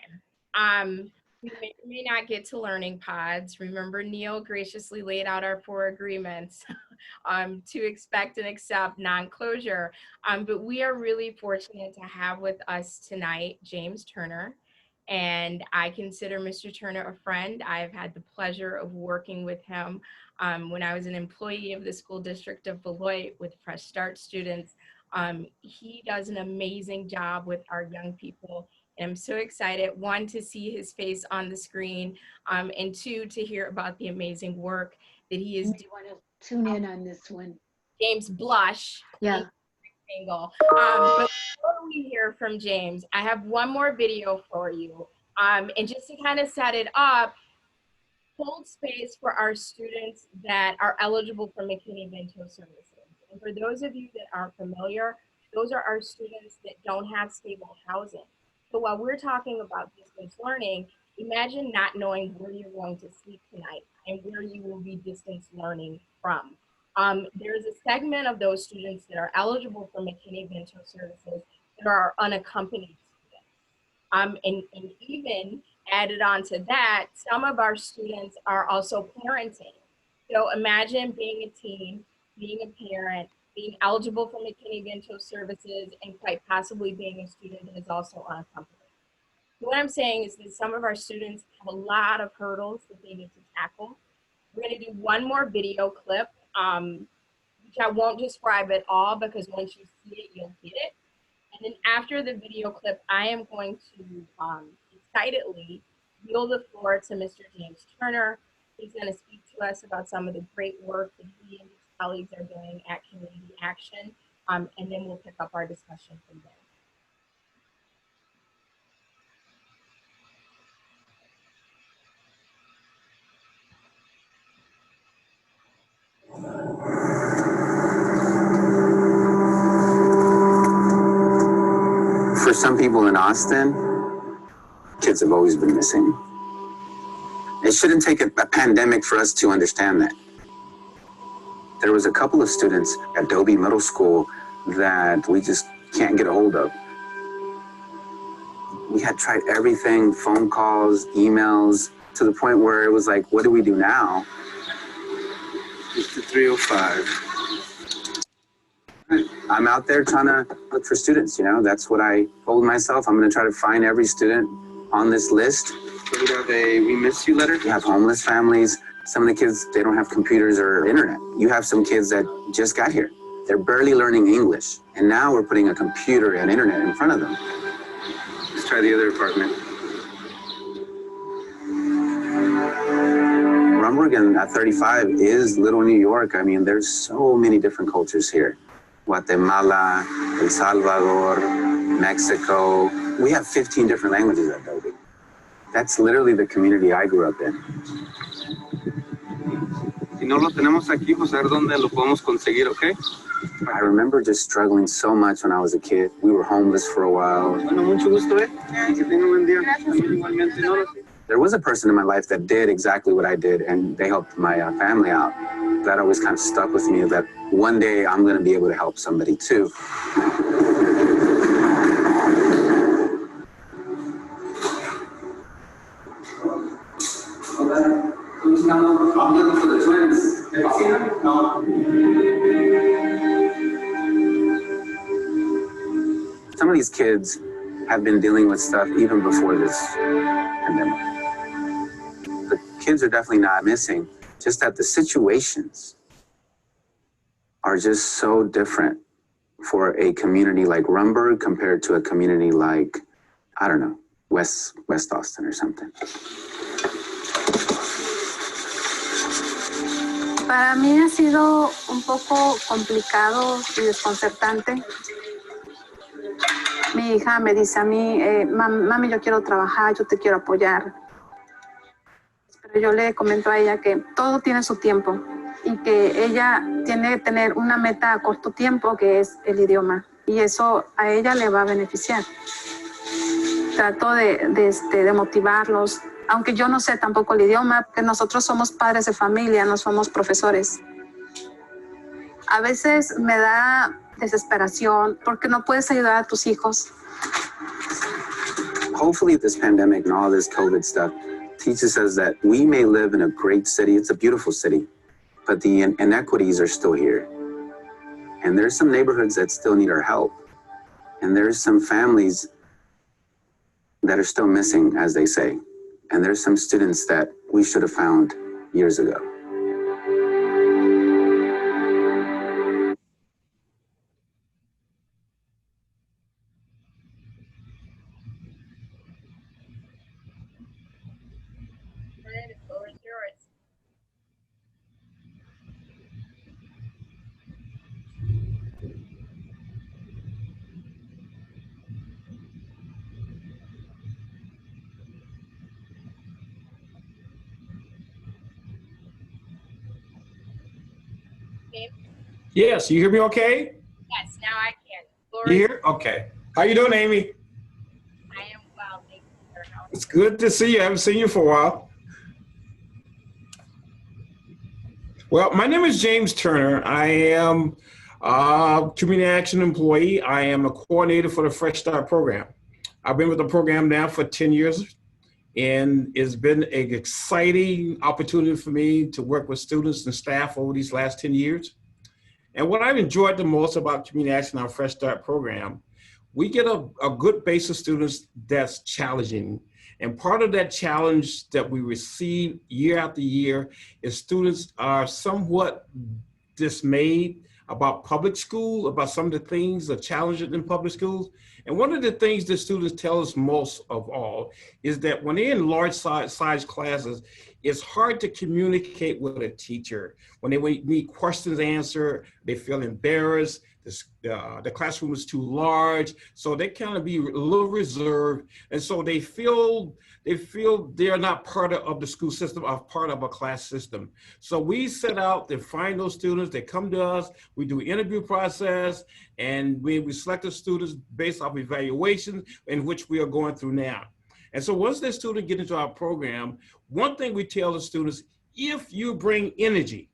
We may not get to learning pods. Remember, Neil graciously laid out our 4 agreements to expect and accept non-closure. But we are really fortunate to have with us tonight James Turner. And I consider Mr. Turner a friend. I've had the pleasure of working with him when I was an employee of the school district of Beloit with Fresh Start students. He does an amazing job with our young people. And I'm so excited, 1, to see his face on the screen, and 2, to hear about the amazing work that he is doing. Want to tune in on this one. James blush. Yeah. Angle. But before we hear from James, I have one more video for you. And just to kind of set it up, hold space for our students that are eligible for McKinney-Vento services. And for those of you that aren't familiar, those are our students that don't have stable housing. So while we're talking about distance learning, imagine not knowing where you're going to sleep tonight and where you will be distance learning from. There's a segment of those students that are eligible for McKinney-Vento services that are unaccompanied students. And even added on to that, some of our students are also parenting. So imagine being a teen, being a parent, being eligible for McKinney-Vento services, and quite possibly being a student that is also unaccompanied. So what I'm saying is that some of our students have a lot of hurdles that they need to tackle. We're going to do one more video clip, which I won't describe at all because once you see it, you'll get it. And then after the video clip, I am going to excitedly yield the floor to Mr. James Turner. He's going to speak to us about some of the great work that he and his colleagues are doing at Community Action, and then we'll pick up our discussion from there. For some people in Austin, kids have always been missing. It shouldn't take a pandemic for us to understand that. There was a couple of students at Dobie Middle School that we just can't get a hold of. We had tried everything, phone calls, emails, to the point where it was like, what do we do now? It's the 305. I'm out there trying to look for students, you know, that's what I told myself. I'm gonna try to find every student on this list. So we have a "we miss you" letter. You have homeless families. Some of the kids, they don't have computers or internet. You have some kids that just got here. They're barely learning English. And now we're putting a computer and internet in front of them. Let's try the other apartment. Rumburg at 35 is little New York. I mean, there's so many different cultures here. Guatemala, El Salvador, Mexico. We have 15 different languages at Adobe. That's literally the community I grew up in. Si no lo tenemos aquí, pues a ver dónde lo podemos conseguir, okay? I remember just struggling so much when I was a kid. We were homeless for a while. Bueno, mucho gusto, eh? Que tenga un buen día. Igualmente, no. There was a person in my life that did exactly what I did, and they helped my family out. That always kind of stuck with me, that one day I'm going to be able to help somebody too. Some of these kids have been dealing with stuff even before this pandemic. The kids are definitely not missing, just that the situations are just so different for a community like Rumburg compared to a community like, I don't know, West Austin or something. Para mí ha sido un poco complicado y desconcertante. Mi hija me dice a mí, mami, yo quiero trabajar, yo te quiero apoyar. Pero yo le comento a ella que todo tiene su tiempo y que ella tiene que tener una meta a corto tiempo, que es el idioma. Y eso a ella le va a beneficiar. Trato de motivarlos, aunque yo no sé tampoco el idioma, porque nosotros somos padres de familia, no somos profesores. A veces me da desesperación porque no puedes ayudar a tus hijos. Hopefully this pandemic and all this COVID stuff teaches us that we may live in a great city. It's a beautiful city, but the inequities are still here. And there's some neighborhoods that still need our help. And there's some families that are still missing, as they say. And there's some students that we should have found years ago. Yes, you hear me okay? Yes, now I can. You Lori, hear? Okay. How you doing, Amy? I am well, thank you, sir. How are It's good to see you. I haven't seen you for a while. Well, my name is James Turner. I am a community action employee. I am a coordinator for the Fresh Start program. I've been with the program now for 10 years, and it's been an exciting opportunity for me to work with students and staff over these last 10 years. And what I've enjoyed the most about Community Action, our Fresh Start program, we get a good base of students that's challenging. And part of that challenge that we receive year after year is students are somewhat dismayed about public school, about some of the things, the challenges in public schools. And one of the things that students tell us most of all is that when they're in large size classes, it's hard to communicate with a teacher. When they need questions answered, they feel embarrassed. The classroom is too large, so they kind of be a little reserved, and so they feel they're not part of the school system, or part of a class system. So we set out to find those students. They come to us. We do an interview process, and we select the students based off evaluations, in which we are going through now. And so once the student gets into our program, one thing we tell the students: if you bring energy,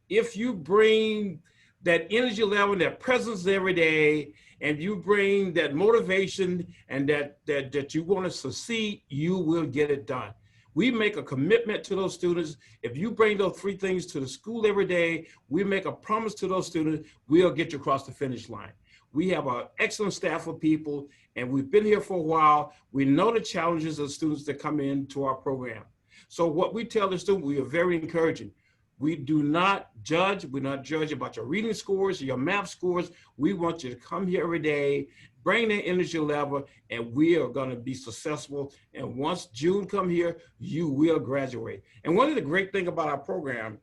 if you bring that energy level, that presence every day, and you bring that motivation and that you want to succeed, you will get it done. We make a commitment to those students. If you bring those 3 things to the school every day, we make a promise to those students, we'll get you across the finish line. We have an excellent staff of people, and we've been here for a while. We know the challenges of students that come into our program. So what we tell the student, we are very encouraging. We do not judge. We're not judging about your reading scores, your math scores. We want you to come here every day, bring that energy level, and we are going to be successful. And once June come here, you will graduate. And one of the great things about our program,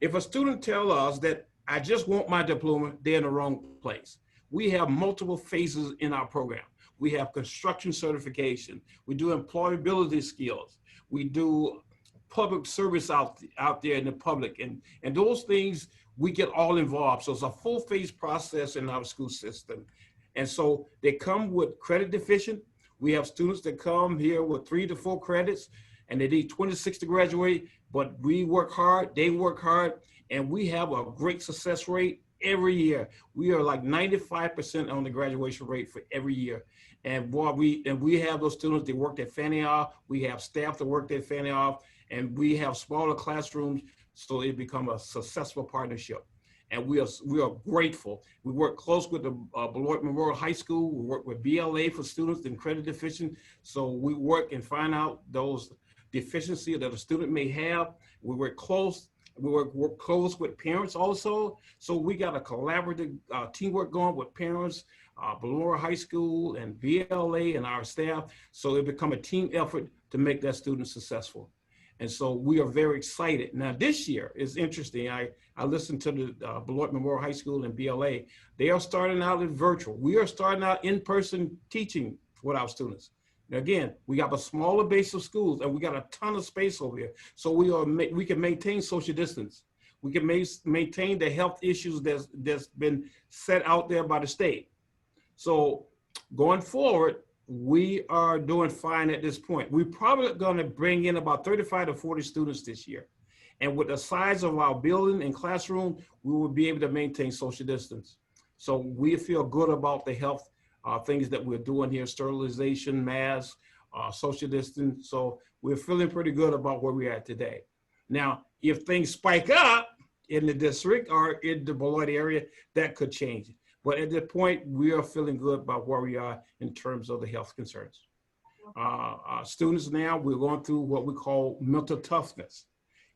if a student tells us that I just want my diploma, they're in the wrong place. We have multiple phases in our program. We have construction certification. We do employability skills. We do public service out there in the public. And those things, we get all involved. So it's a full phase process in our school system. And so they come with credit deficient. We have students that come here with 3 to 4 credits and they need 26 to graduate, but we work hard, they work hard, and we have a great success rate every year. We are like 95% on the graduation rate for every year. And we have those students that work their fanny off. We have staff that work their fanny off, and we have smaller classrooms, so it become a successful partnership. And we are grateful. We work close with the Beloit Memorial High School. We work with BLA for students and credit deficient. So we work and find out those deficiencies that a student may have. We work close. We work close with parents also. So we got a collaborative teamwork going with parents, Beloit High School and BLA and our staff. So it become a team effort to make that student successful. And so we are very excited. Now this year is interesting. I listened to the Beloit Memorial High School and BLA. They are starting out in virtual. We are starting out in-person teaching with our students. Now again, we have a smaller base of schools and we got a ton of space over here. So we can maintain social distance. We can maintain the health issues that's been set out there by the state. So going forward, we are doing fine at this point. We're probably going to bring in about 35 to 40 students this year. And with the size of our building and classroom, we will be able to maintain social distance. So we feel good about the health things that we're doing here, sterilization, masks, social distance. So we're feeling pretty good about where we're at today. Now, if things spike up in the district or in the Beloit area, that could change. But at this point, we are feeling good about where we are in terms of the health concerns. Students now, we're going through what we call mental toughness.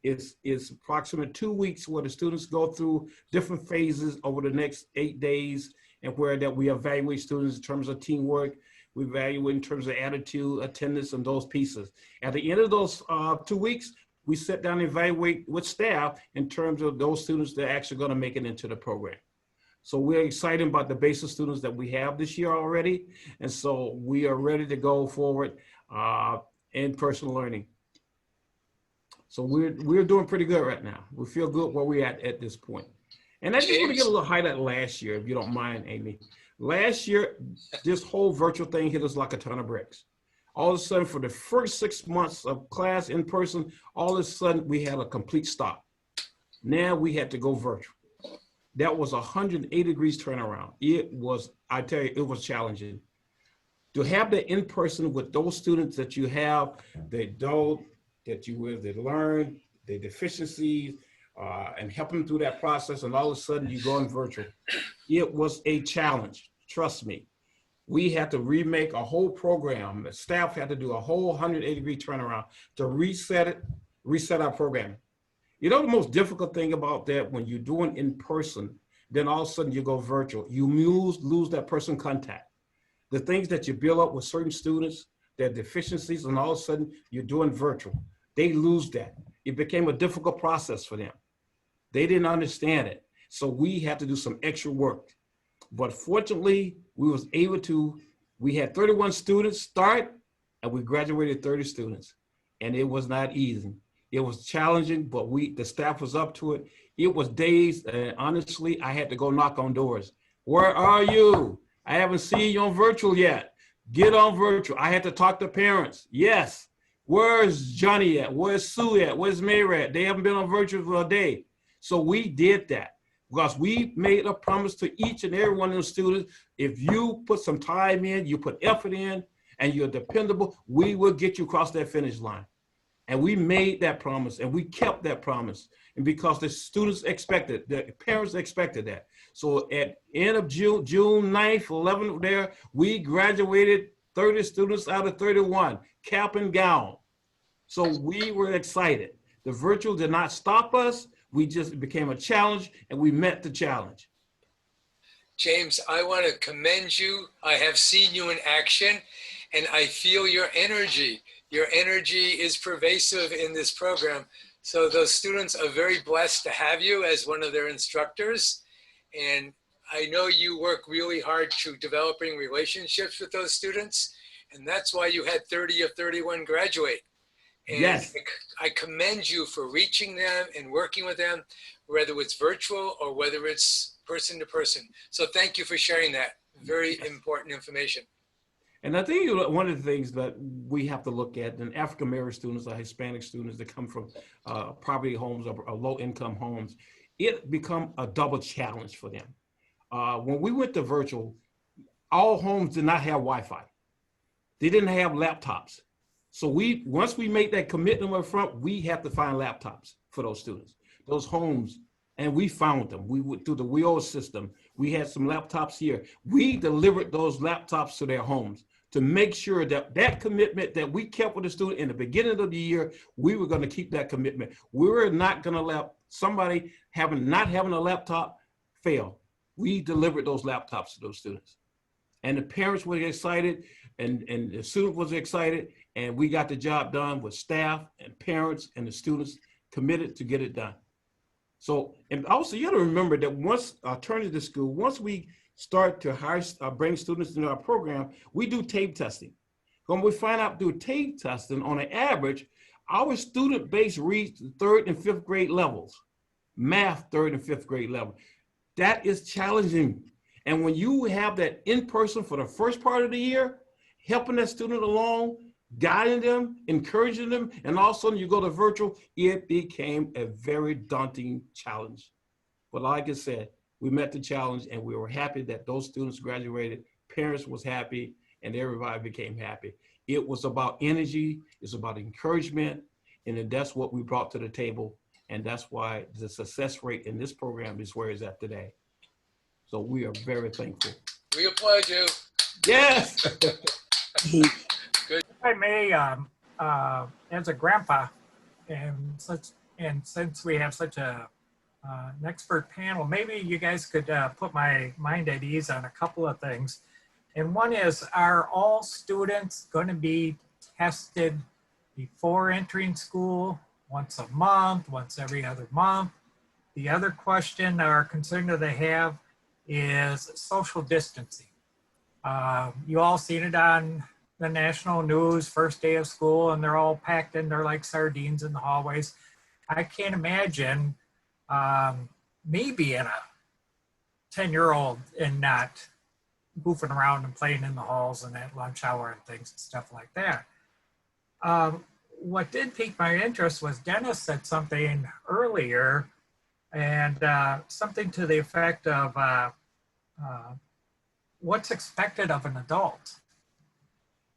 It's approximately 2 weeks where the students go through different phases over the next 8 days, and where that we evaluate students in terms of teamwork, we evaluate in terms of attitude, attendance, and those pieces. At the end of those 2 weeks, we sit down and evaluate with staff in terms of those students that are actually going to make it into the program. So we're excited about the base of students that we have this year already. And so we are ready to go forward in person learning. So we're doing pretty good right now. We feel good where we're at this point. And I just want to get a little highlight last year, if you don't mind, Amy. Last year, this whole virtual thing hit us like a ton of bricks. All of a sudden, for the first 6 months of class in person, all of a sudden we had a complete stop. Now we had to go virtual. That was 180 degrees turnaround. It was, I tell you, it was challenging. To have the in-person with those students that you have, that learn, the deficiencies, and help them through that process, and all of a sudden you go in virtual. It was a challenge, trust me. We had to remake a whole program. The staff had to do a whole 180-degree turnaround to reset our program. You know the most difficult thing about that, when you're doing in person, then all of a sudden you go virtual. You lose that person contact. The things that you build up with certain students, their deficiencies, and all of a sudden you're doing virtual. They lose that. It became a difficult process for them. They didn't understand it. So we had to do some extra work. But fortunately, we had 31 students start, and we graduated 30 students. And it was not easy. It was challenging, but the staff was up to it. It was days, and honestly, I had to go knock on doors. Where are you? I haven't seen you on virtual yet. Get on virtual. I had to talk to parents. Yes. Where's Johnny at? Where's Sue at? Where's Mary at? They haven't been on virtual for a day. So we did that. because we made a promise to each and every one of the students. If you put some time in, you put effort in, and you're dependable, we will get you across that finish line. And we made that promise, and we kept that promise. And because the students expected, the parents expected that. So at end of June 9th, 11th there, we graduated 30 students out of 31, cap and gown. So we were excited. The virtual did not stop us. We just became a challenge, and we met the challenge. James, I want to commend you. I have seen you in action, and I feel your energy. Your energy is pervasive in this program. So those students are very blessed to have you as one of their instructors. And I know you work really hard to developing relationships with those students. And that's why you had 30 of 31 graduate. And yes. I commend you for reaching them and working with them, whether it's virtual or whether it's person to person. So thank you for sharing that. Very important information. And I think one of the things that we have to look at, and African American students or Hispanic students that come from poverty homes or low income homes, it become a double challenge for them. When we went to virtual, all homes did not have Wi-Fi. They didn't have laptops. So once we made that commitment up front, we have to find laptops for those students, those homes. And we found them. We went through the WIO system. We had some laptops here. We delivered those laptops to their homes to make sure that that commitment that we kept with the student in the beginning of the year, we were going to keep that commitment. We were not going to let somebody not having a laptop fail. We delivered those laptops to those students. And the parents were excited, and the student was excited, and we got the job done with staff and parents and the students committed to get it done. So, and also you got to remember that once turning to school, once we start to bring students into our program, we do tape testing. When we find out through tape testing, on an average, our student base reads 3rd and 5th grade levels, math 3rd and 5th grade level. That is challenging. And when you have that in person for the first part of the year, helping that student along, guiding them, encouraging them, and all of a sudden you go to virtual, it became a very daunting challenge. But like I said, we met the challenge, and we were happy that those students graduated, parents was happy, and everybody became happy. It was about energy, it's about encouragement, and that's what we brought to the table, and that's why the success rate in this program is where it's at today. So we are very thankful. We applaud you. Yes. Good. If I may, as a grandpa, and since we have such an expert panel, maybe you guys could put my mind at ease on a couple of things. And one is, are all students going to be tested before entering school, once a month, once every other month? The other question or concern that I have is social distancing. You all seen it on the national news, first day of school, and they're all packed in there like sardines in the hallways. I can't imagine me being a 10-year-old and not goofing around and playing in the halls and at lunch hour and things and stuff like that. What did pique my interest was Dennis said something earlier, and something to the effect of what's expected of an adult.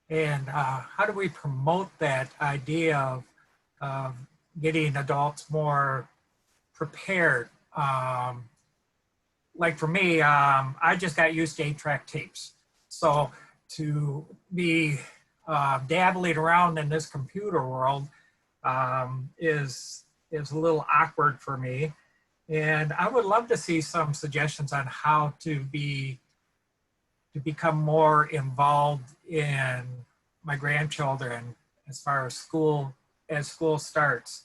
And how do we promote that idea of getting adults more prepared? Like for me, I just got used to 8-track tapes. So to be dabbling around in this computer world is a little awkward for me. And I would love to see some suggestions on how to become more involved in my grandchildren as far as school starts.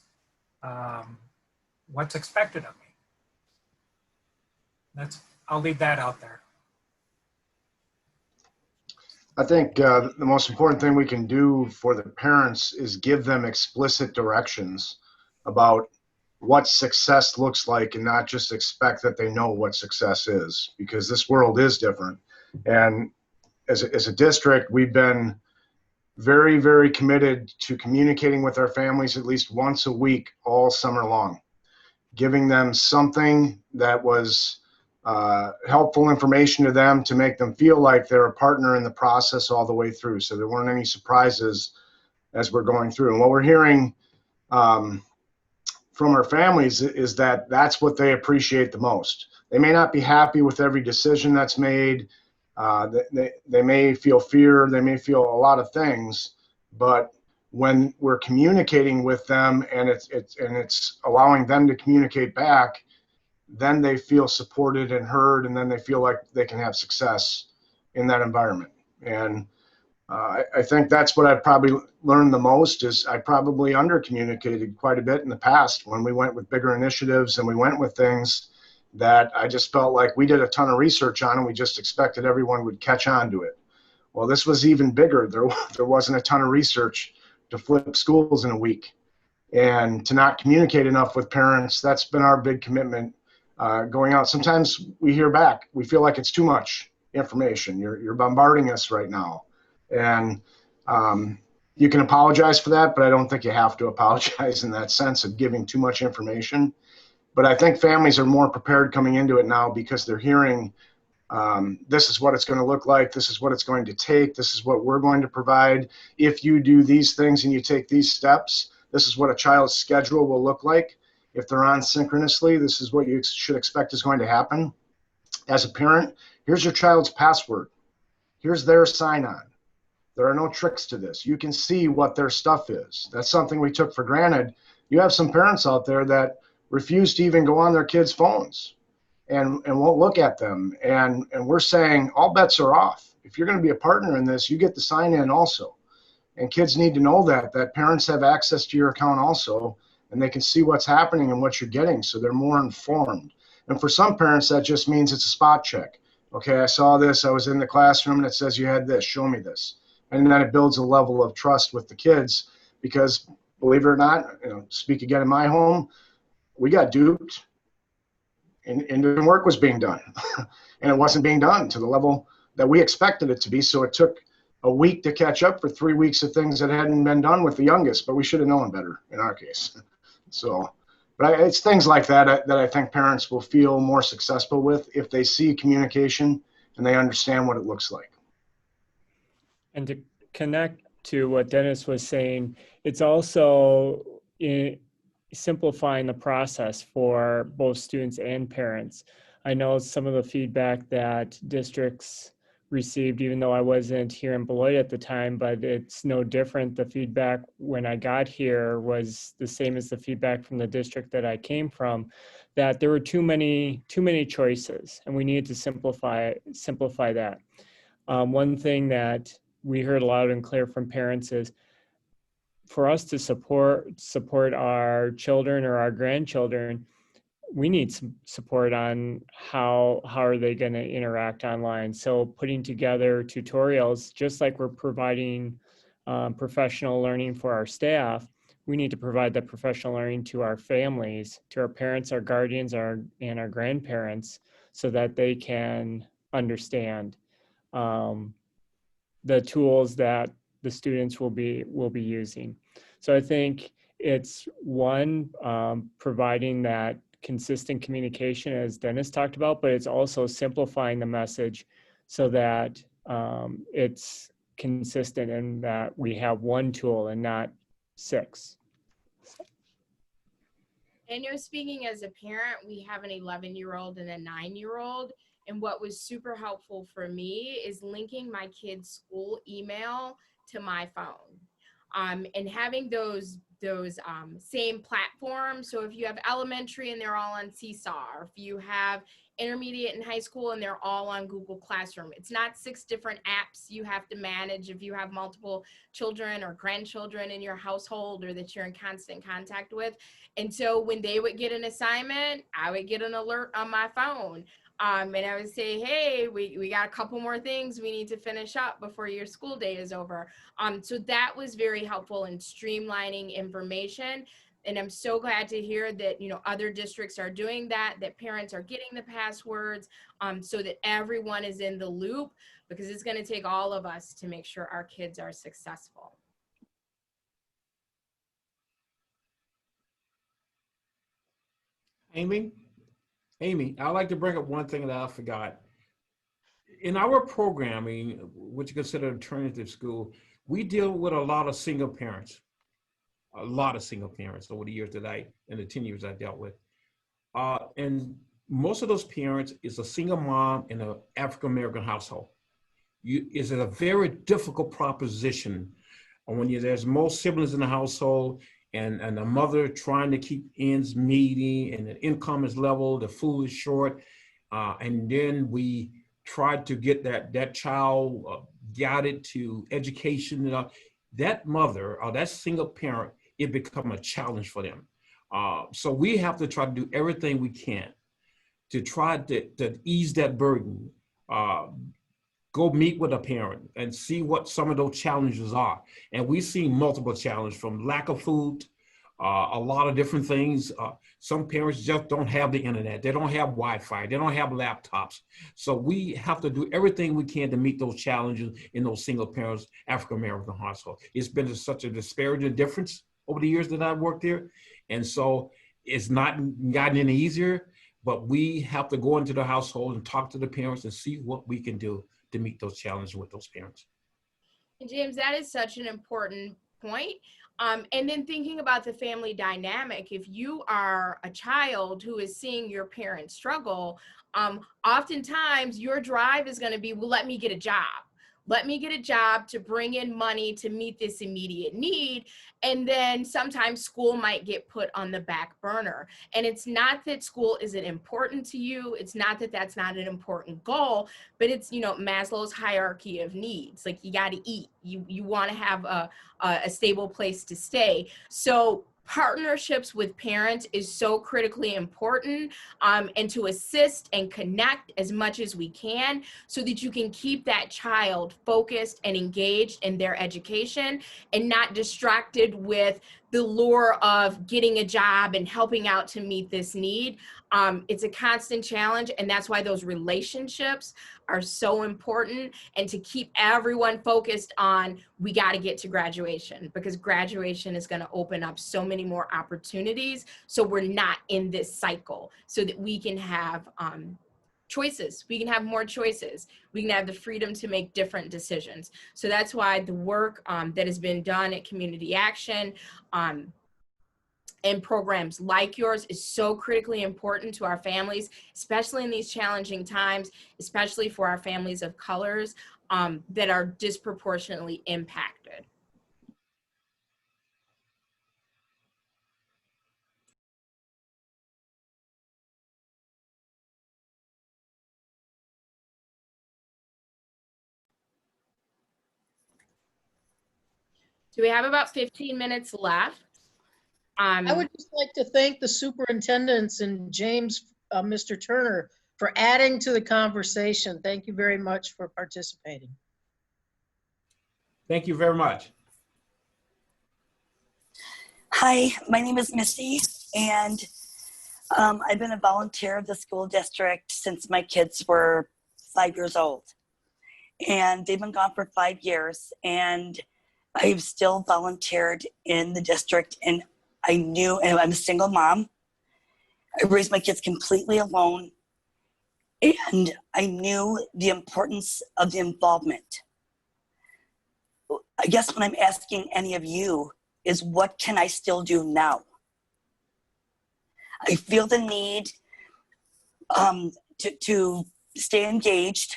What's expected of me? I'll leave that out there. I think the most important thing we can do for the parents is give them explicit directions about what success looks like, and not just expect that they know what success is, because this world is different. And as a district, we've been very, very committed to communicating with our families at least once a week all summer long, giving them something that was helpful information to them to make them feel like they're a partner in the process all the way through. So there weren't any surprises as we're going through. And what we're hearing from our families is that that's what they appreciate the most. They may not be happy with every decision that's made. They may feel fear. They may feel a lot of things, but when we're communicating with them and it's allowing them to communicate back, then they feel supported and heard, and then they feel like they can have success in that environment. And I think that's what I've probably learned the most is I probably under-communicated quite a bit in the past when we went with bigger initiatives and we went with things that I just felt like we did a ton of research on and we just expected everyone would catch on to it. Well, this was even bigger. There wasn't a ton of research to flip schools in a week. And to not communicate enough with parents, that's been our big commitment going out. Sometimes we hear back, we feel like it's too much information. You're bombarding us right now. And you can apologize for that, but I don't think you have to apologize in that sense of giving too much information. But I think families are more prepared coming into it now because they're hearing this is what it's going to look like, this is what it's going to take, this is what we're going to provide. If you do these things and you take these steps, this is what a child's schedule will look like. If they're on synchronously, this is what you should expect is going to happen. As a parent, here's your child's password. Here's their sign-on. There are no tricks to this. You can see what their stuff is. That's something we took for granted. You have some parents out there that refuse to even go on their kids' phones and won't look at them. And we're saying all bets are off. If you're going to be a partner in this, you get the sign-in also. And kids need to know that parents have access to your account also, and they can see what's happening and what you're getting, so they're more informed. And for some parents, that just means it's a spot check. Okay, I saw this, I was in the classroom, and it says you had this, show me this. And then it builds a level of trust with the kids because, believe it or not, speak again in my home, we got duped and the work was being done. And it wasn't being done to the level that we expected it to be, so it took a week to catch up for 3 weeks of things that hadn't been done with the youngest, but we should have known better in our case. So, but it's things like that that I think parents will feel more successful with if they see communication and they understand what it looks like. And to connect to what Dennis was saying, it's also simplifying the process for both students and parents. I know some of the feedback that districts received, even though I wasn't here in Beloit at the time, but it's no different. The feedback when I got here was the same as the feedback from the district that I came from, that there were too many choices, and we needed to simplify that. One thing that we heard loud and clear from parents is for us to support our children or our grandchildren, we need some support on how are they going to interact online. So putting together tutorials, just like we're providing professional learning for our staff, we need to provide that professional learning to our families, to our parents, our guardians, and our grandparents, so that they can understand the tools that the students will be using. So I think it's one, providing that consistent communication as Dennis talked about, but it's also simplifying the message so that it's consistent and that we have one tool and not 6. I know, speaking as a parent, we have an 11-year-old and a 9-year-old. And what was super helpful for me is linking my kid's school email to my phone, and having those same platforms. So if you have elementary and they're all on Seesaw, or if you have intermediate and high school and they're all on Google Classroom, it's not 6 different apps you have to manage if you have multiple children or grandchildren in your household or that you're in constant contact with. And so when they would get an assignment, I would get an alert on my phone. And I would say, hey, we got a couple more things we need to finish up before your school day is over. So that was very helpful in streamlining information. And I'm so glad to hear that, other districts are doing that parents are getting the passwords, so that everyone is in the loop, because it's going to take all of us to make sure our kids are successful. Amy, I'd like to bring up one thing that I forgot. In our programming, which you consider alternative school, we deal with a lot of single parents over the years in the 10 years I dealt with. And most of those parents is a single mom in an African-American household. It's a very difficult proposition when there's more siblings in the household and a mother trying to keep ends meeting and the income is level, the food is short. And then we try to get that child guided to education. That mother or that single parent, it become a challenge for them. So we have to try to do everything we can to try to ease that burden. Go meet with a parent and see what some of those challenges are. And we see multiple challenges from lack of food, a lot of different things. Some parents just don't have the internet. They don't have Wi-Fi. They don't have laptops. So we have to do everything we can to meet those challenges in those single parents, African-American households. It's been such a disparity and difference over the years that I've worked there. And so it's not gotten any easier, but we have to go into the household and talk to the parents and see what we can do to meet those challenges with those parents. And James, that is such an important point. And then thinking about the family dynamic, if you are a child who is seeing your parents struggle, oftentimes your drive is going to be, well, let me get a job. Let me get a job to bring in money to meet this immediate need. And then sometimes school might get put on the back burner. And it's not that school isn't important to you. It's not that that's not an important goal, but it's, Maslow's hierarchy of needs. Like, you got to eat. You want to have a stable place to stay. So partnerships with parents is so critically important, and to assist and connect as much as we can so that you can keep that child focused and engaged in their education and not distracted with the lure of getting a job and helping out to meet this need. It's a constant challenge, and that's why those relationships are so important, and to keep everyone focused on, we got to get to graduation, because graduation is going to open up so many more opportunities, so we're not in this cycle, so that we can have choices. We can have more choices. We can have the freedom to make different decisions. So that's why the work that has been done at Community Action and programs like yours is so critically important to our families, especially in these challenging times, especially for our families of colors that are disproportionately impacted. So we have about 15 minutes left. I would just like to thank the superintendents and James, Mr. Turner, for adding to the conversation. Thank you very much for participating. Thank you very much. Hi, my name is Missy, and I've been a volunteer of the school district since my kids were 5 years old. And they've been gone for 5 years, and I've still volunteered in the district, and and I'm a single mom. I raised my kids completely alone, and I knew the importance of the involvement. I guess what I'm asking any of you is, what can I still do now? I feel the need to stay engaged.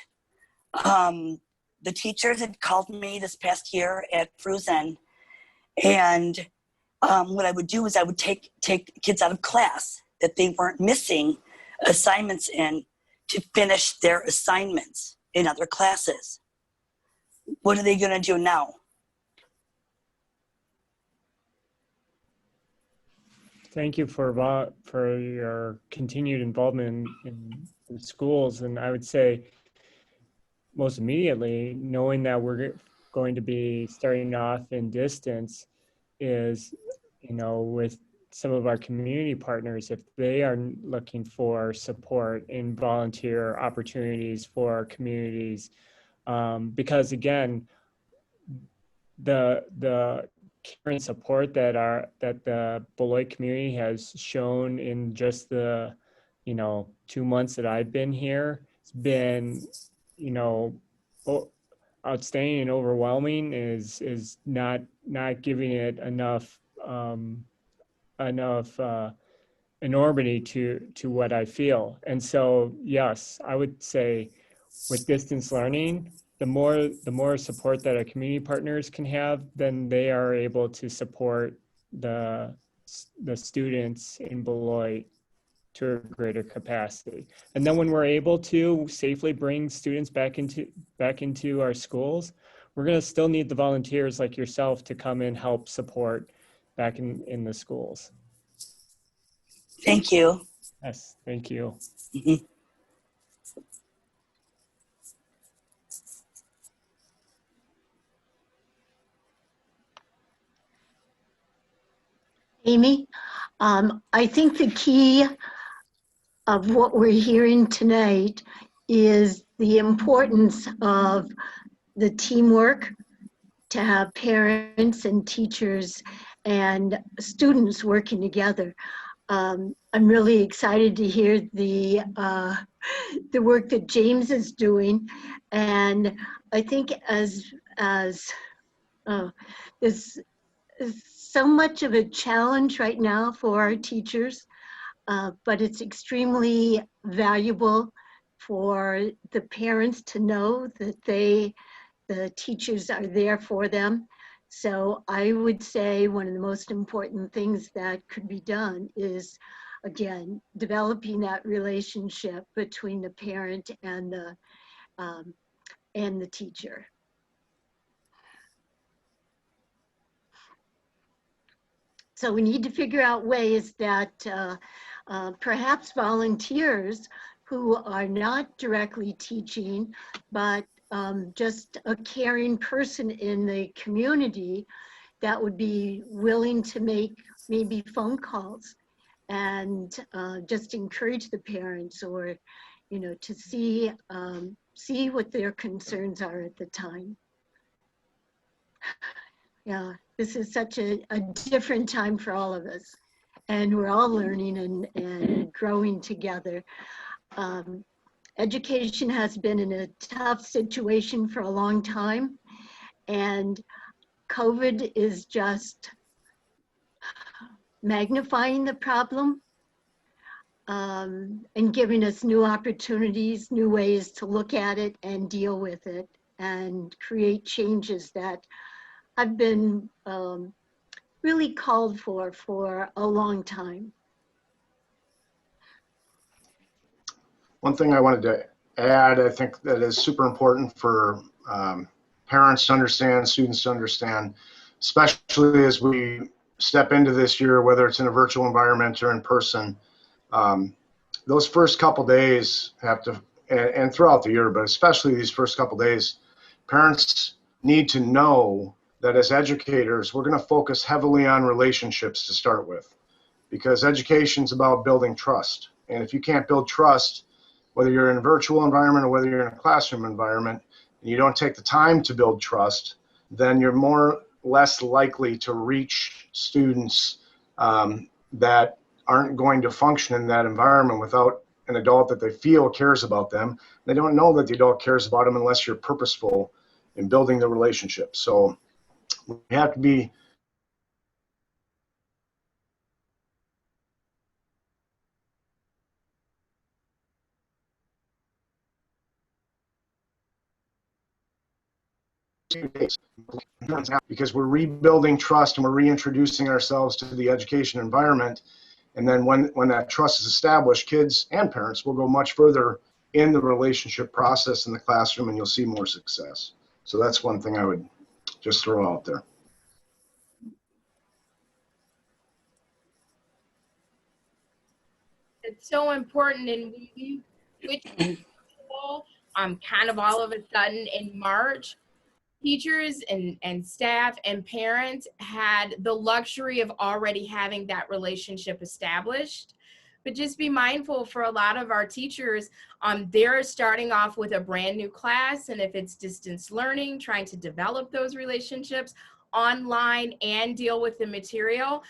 The teachers had called me this past year at Racine, and what I would do is I would take kids out of class that they weren't missing assignments in to finish their assignments in other classes. What are they going to do now? Thank you for your continued involvement in schools. And I would say most immediately, knowing that we're going to be starting off in distance is, with some of our community partners, if they are looking for support and volunteer opportunities for our communities, because again, the care and support that the Beloit community has shown in just the 2 months that I've been here. It's been outstanding and overwhelming. Is not giving it enough enormity to what I feel. And so yes, I would say with distance learning, the more support that our community partners can have, then they are able to support the students in Beloit to a greater capacity. And then when we're able to safely bring students back into our schools, we're going to still need the volunteers like yourself to come and help support back in the schools. Thank you. Yes, thank you. Amy, I think the key of what we're hearing tonight is the importance of the teamwork, to have parents and teachers and students working together. I'm really excited to hear the work that James is doing, and I think there's so much of a challenge right now for our teachers, but it's extremely valuable for the parents to know that the teachers are there for them. So I would say one of the most important things that could be done is, again, developing that relationship between the parent and the teacher. So we need to figure out ways that perhaps volunteers who are not directly teaching, but just a caring person in the community that would be willing to make maybe phone calls and just encourage the parents, or to see what their concerns are at the time. Yeah, this is such a different time for all of us, and we're all learning and growing together. Education has been in a tough situation for a long time, and COVID is just magnifying the problem and giving us new opportunities, new ways to look at it and deal with it and create changes that have been really called for a long time. One thing I wanted to add, I think that is super important for parents to understand, students to understand, especially as we step into this year, whether it's in a virtual environment or in person. Those first couple days have to, and throughout the year, but especially these first couple days, parents need to know that as educators, we're going to focus heavily on relationships to start with, because education is about building trust. And if you can't build trust, whether you're in a virtual environment or whether you're in a classroom environment, and you don't take the time to build trust, then you're less likely to reach students that aren't going to function in that environment without an adult that they feel cares about them. They don't know that the adult cares about them unless you're purposeful in building the relationship. So we have to be because we're rebuilding trust and we're reintroducing ourselves to the education environment. And then when that trust is established, kids and parents will go much further in the relationship process in the classroom, and you'll see more success. So that's one thing I would just throw out there. It's so important, and we switched kind of all of a sudden in March. Teachers and staff and parents had the luxury of already having that relationship established. But just be mindful, for a lot of our teachers, they're starting off with a brand new class, and if it's distance learning, trying to develop those relationships, online and deal with the material.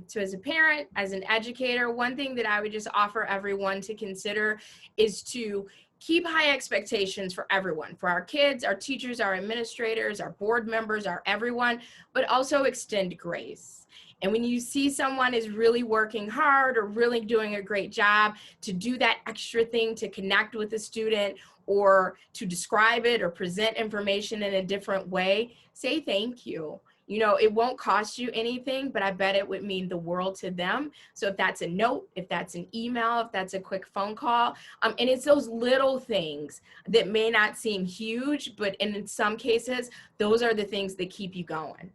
So as a parent, as an educator, one thing that I would just offer everyone to consider is to keep high expectations for everyone, for our kids, our teachers, our administrators, our board members, our everyone, but also extend grace. And when you see someone is really working hard or really doing a great job, to do that extra thing to connect with the student or to describe it or present information in a different way, say thank you. You know, it won't cost you anything, but I bet it would mean the world to them. So if that's a note, if that's an email, if that's a quick phone call, and it's those little things that may not seem huge, but in some cases, those are the things that keep you going.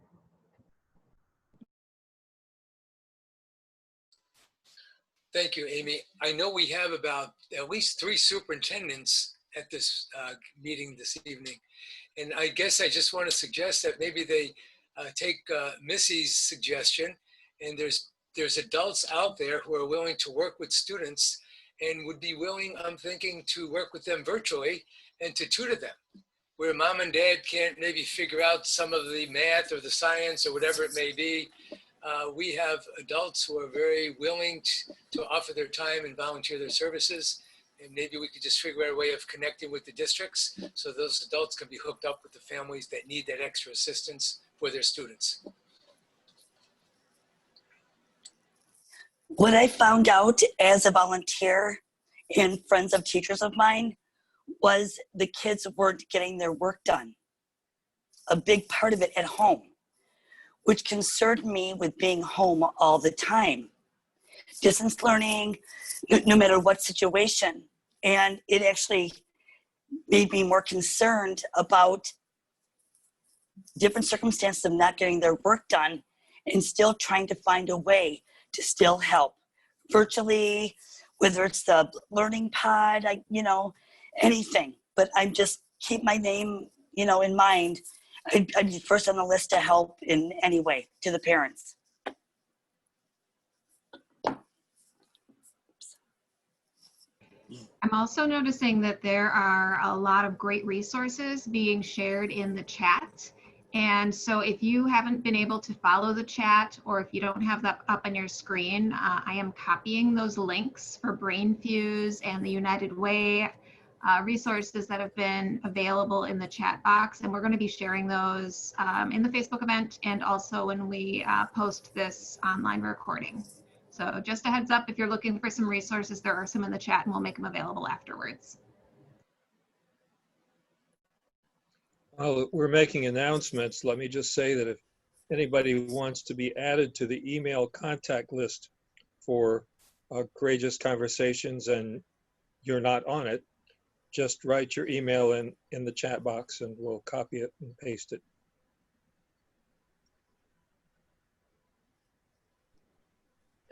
Thank you, Amy. I know we have about at least 3 superintendents at this meeting this evening. And I guess I just want to suggest that maybe they take Missy's suggestion, and there's adults out there who are willing to work with students and would be willing, I'm thinking, to work with them virtually and to tutor them. Where mom and dad can't maybe figure out some of the math or the science or whatever it may be, we have adults who are very willing to offer their time and volunteer their services. And maybe we could just figure out a way of connecting with the districts so those adults can be hooked up with the families that need that extra assistance for their students. What I found out as a volunteer and friends of teachers of mine was the kids weren't getting their work done. A big part of it at home, which concerned me with being home all the time. Distance learning, no matter what situation. And it actually made me more concerned about different circumstances of not getting their work done and still trying to find a way to still help virtually, whether it's the learning pod, anything. But I just keep my name, in mind. I'd be first on the list to help in any way to the parents. I'm also noticing that there are a lot of great resources being shared in the chat. And so if you haven't been able to follow the chat, or if you don't have that up on your screen, I am copying those links for Brainfuse and the United Way resources that have been available in the chat box. And we're going to be sharing those in the Facebook event and also when we post this online recording. So just a heads up, if you're looking for some resources, there are some in the chat and we'll make them available afterwards. Well, we're making announcements. Let me just say that if anybody wants to be added to the email contact list for Courageous Conversations and you're not on it, just write your email in the chat box and we'll copy it and paste it.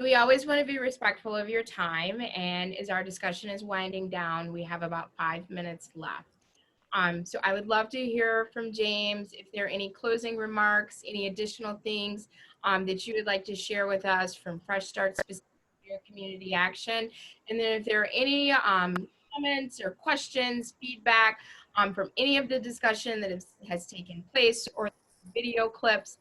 We always want to be respectful of your time, and as our discussion is winding down, we have about 5 minutes left. So I would love to hear from James if there are any closing remarks, any additional things that you would like to share with us from Fresh Start specific to your community action. And then if there are any comments or questions, feedback from any of the discussion that has taken place or video clips,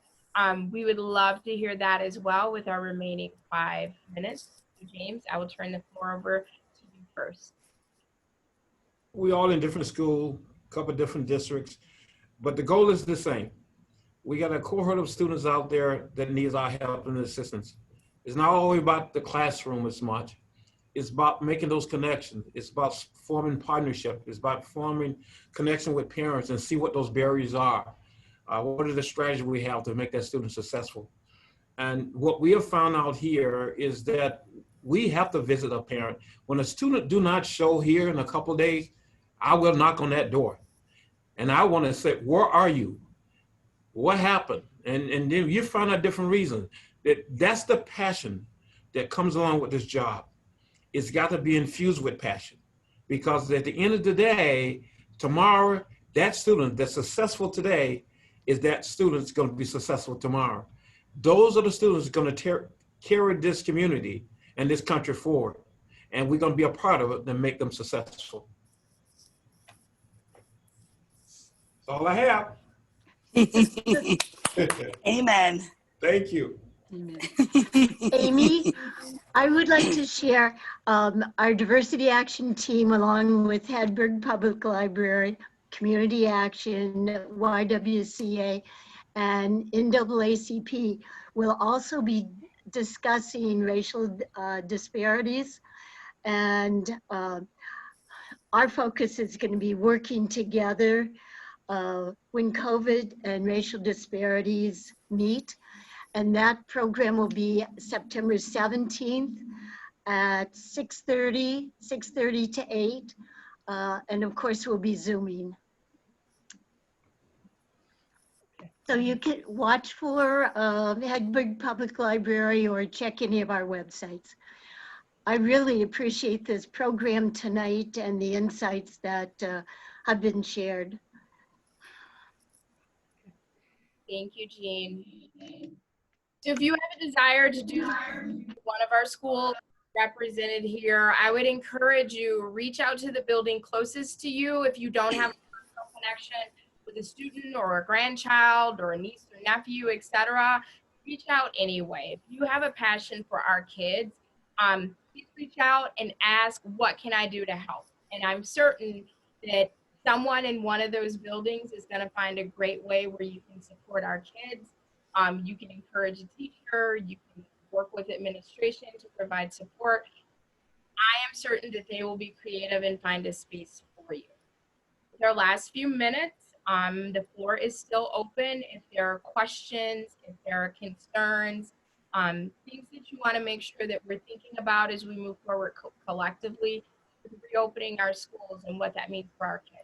we would love to hear that as well with our remaining 5 minutes. So James, I will turn the floor over to you first. We all in different schools, a couple of different districts, but the goal is the same. We got a cohort of students out there that needs our help and assistance. It's not only about the classroom as much. It's about making those connections. It's about forming partnership. It's about forming connection with parents and see what those barriers are. What are the strategies we have to make that student successful? And what we have found out here is that we have to visit a parent. When a student do not show here in a couple of days, I will knock on that door. And I want to say, where are you? What happened? And then you find out different reasons. That's the passion that comes along with this job. It's got to be infused with passion. Because at the end of the day, tomorrow, that student that's successful today is that student's going to be successful tomorrow. Those are the students going to carry this community and this country forward. And we're going to be a part of it and make them successful. That's all I have. Amen. Thank you. Amy, I would like to share our diversity action team along with Hedberg Public Library, Community Action, YWCA, and NAACP will also be discussing racial disparities. And our focus is going to be working together when COVID and racial disparities meet. And that program will be September 17th at 6:30 to 8. And of course, we'll be Zooming. So you can watch for Hedberg Public Library or check any of our websites. I really appreciate this program tonight and the insights that have been shared. Thank you, Jean. So if you have a desire to do one of our schools represented here, I would encourage you, reach out to the building closest to you. If you don't have a personal connection with a student or a grandchild or a niece or nephew, etc., reach out anyway. If you have a passion for our kids, please reach out and ask, what can I do to help? And I'm certain that someone in one of those buildings is going to find a great way where you can support our kids. You can encourage a teacher, you can work with administration to provide support. I am certain that they will be creative and find a space for you. With our last few minutes, the floor is still open. If there are questions, if there are concerns, things that you want to make sure that we're thinking about as we move forward collectively with reopening our schools and what that means for our kids.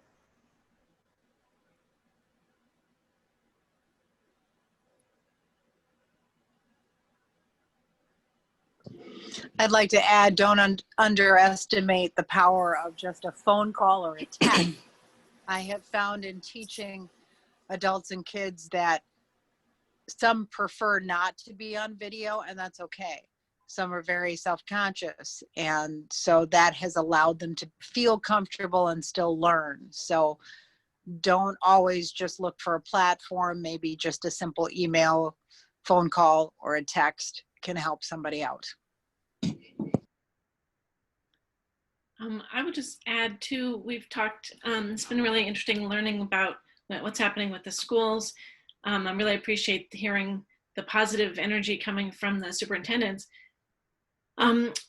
I'd like to add, don't underestimate the power of just a phone call or a text. I have found in teaching adults and kids that some prefer not to be on video, and that's okay. Some are very self-conscious, and so that has allowed them to feel comfortable and still learn. So don't always just look for a platform. Maybe just a simple email, phone call, or a text can help somebody out. I would just add too, we've talked, it's been really interesting learning about what's happening with the schools. I really appreciate hearing the positive energy coming from the superintendents.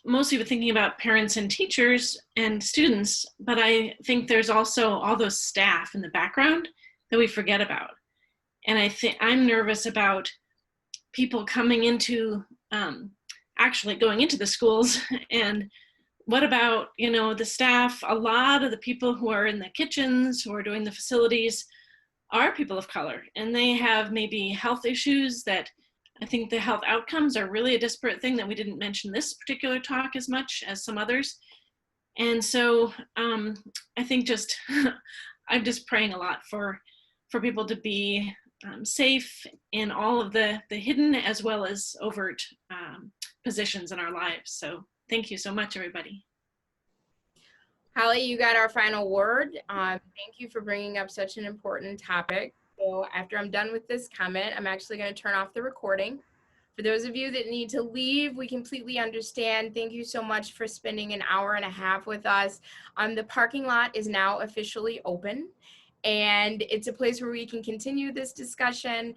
Mostly we're thinking about parents and teachers and students, but I think there's also all those staff in the background that we forget about. And I think I'm nervous about people coming into, actually going into the schools. And what about, you know, the staff? A lot of the people who are in the kitchens, who are doing the facilities, are people of color, and they have maybe health issues that I think the health outcomes are really a disparate thing that we didn't mention this particular talk as much as some others. And so I think just, I'm just praying a lot for people to be safe in all of the hidden as well as overt positions in our lives. So thank you so much, everybody. Holly, you got our final word. Thank you for bringing up such an important topic. So after I'm done with this comment, I'm actually going to turn off the recording. For those of you that need to leave, we completely understand. Thank you so much for spending an hour and a half with us. The parking lot is now officially open, and it's a place where we can continue this discussion.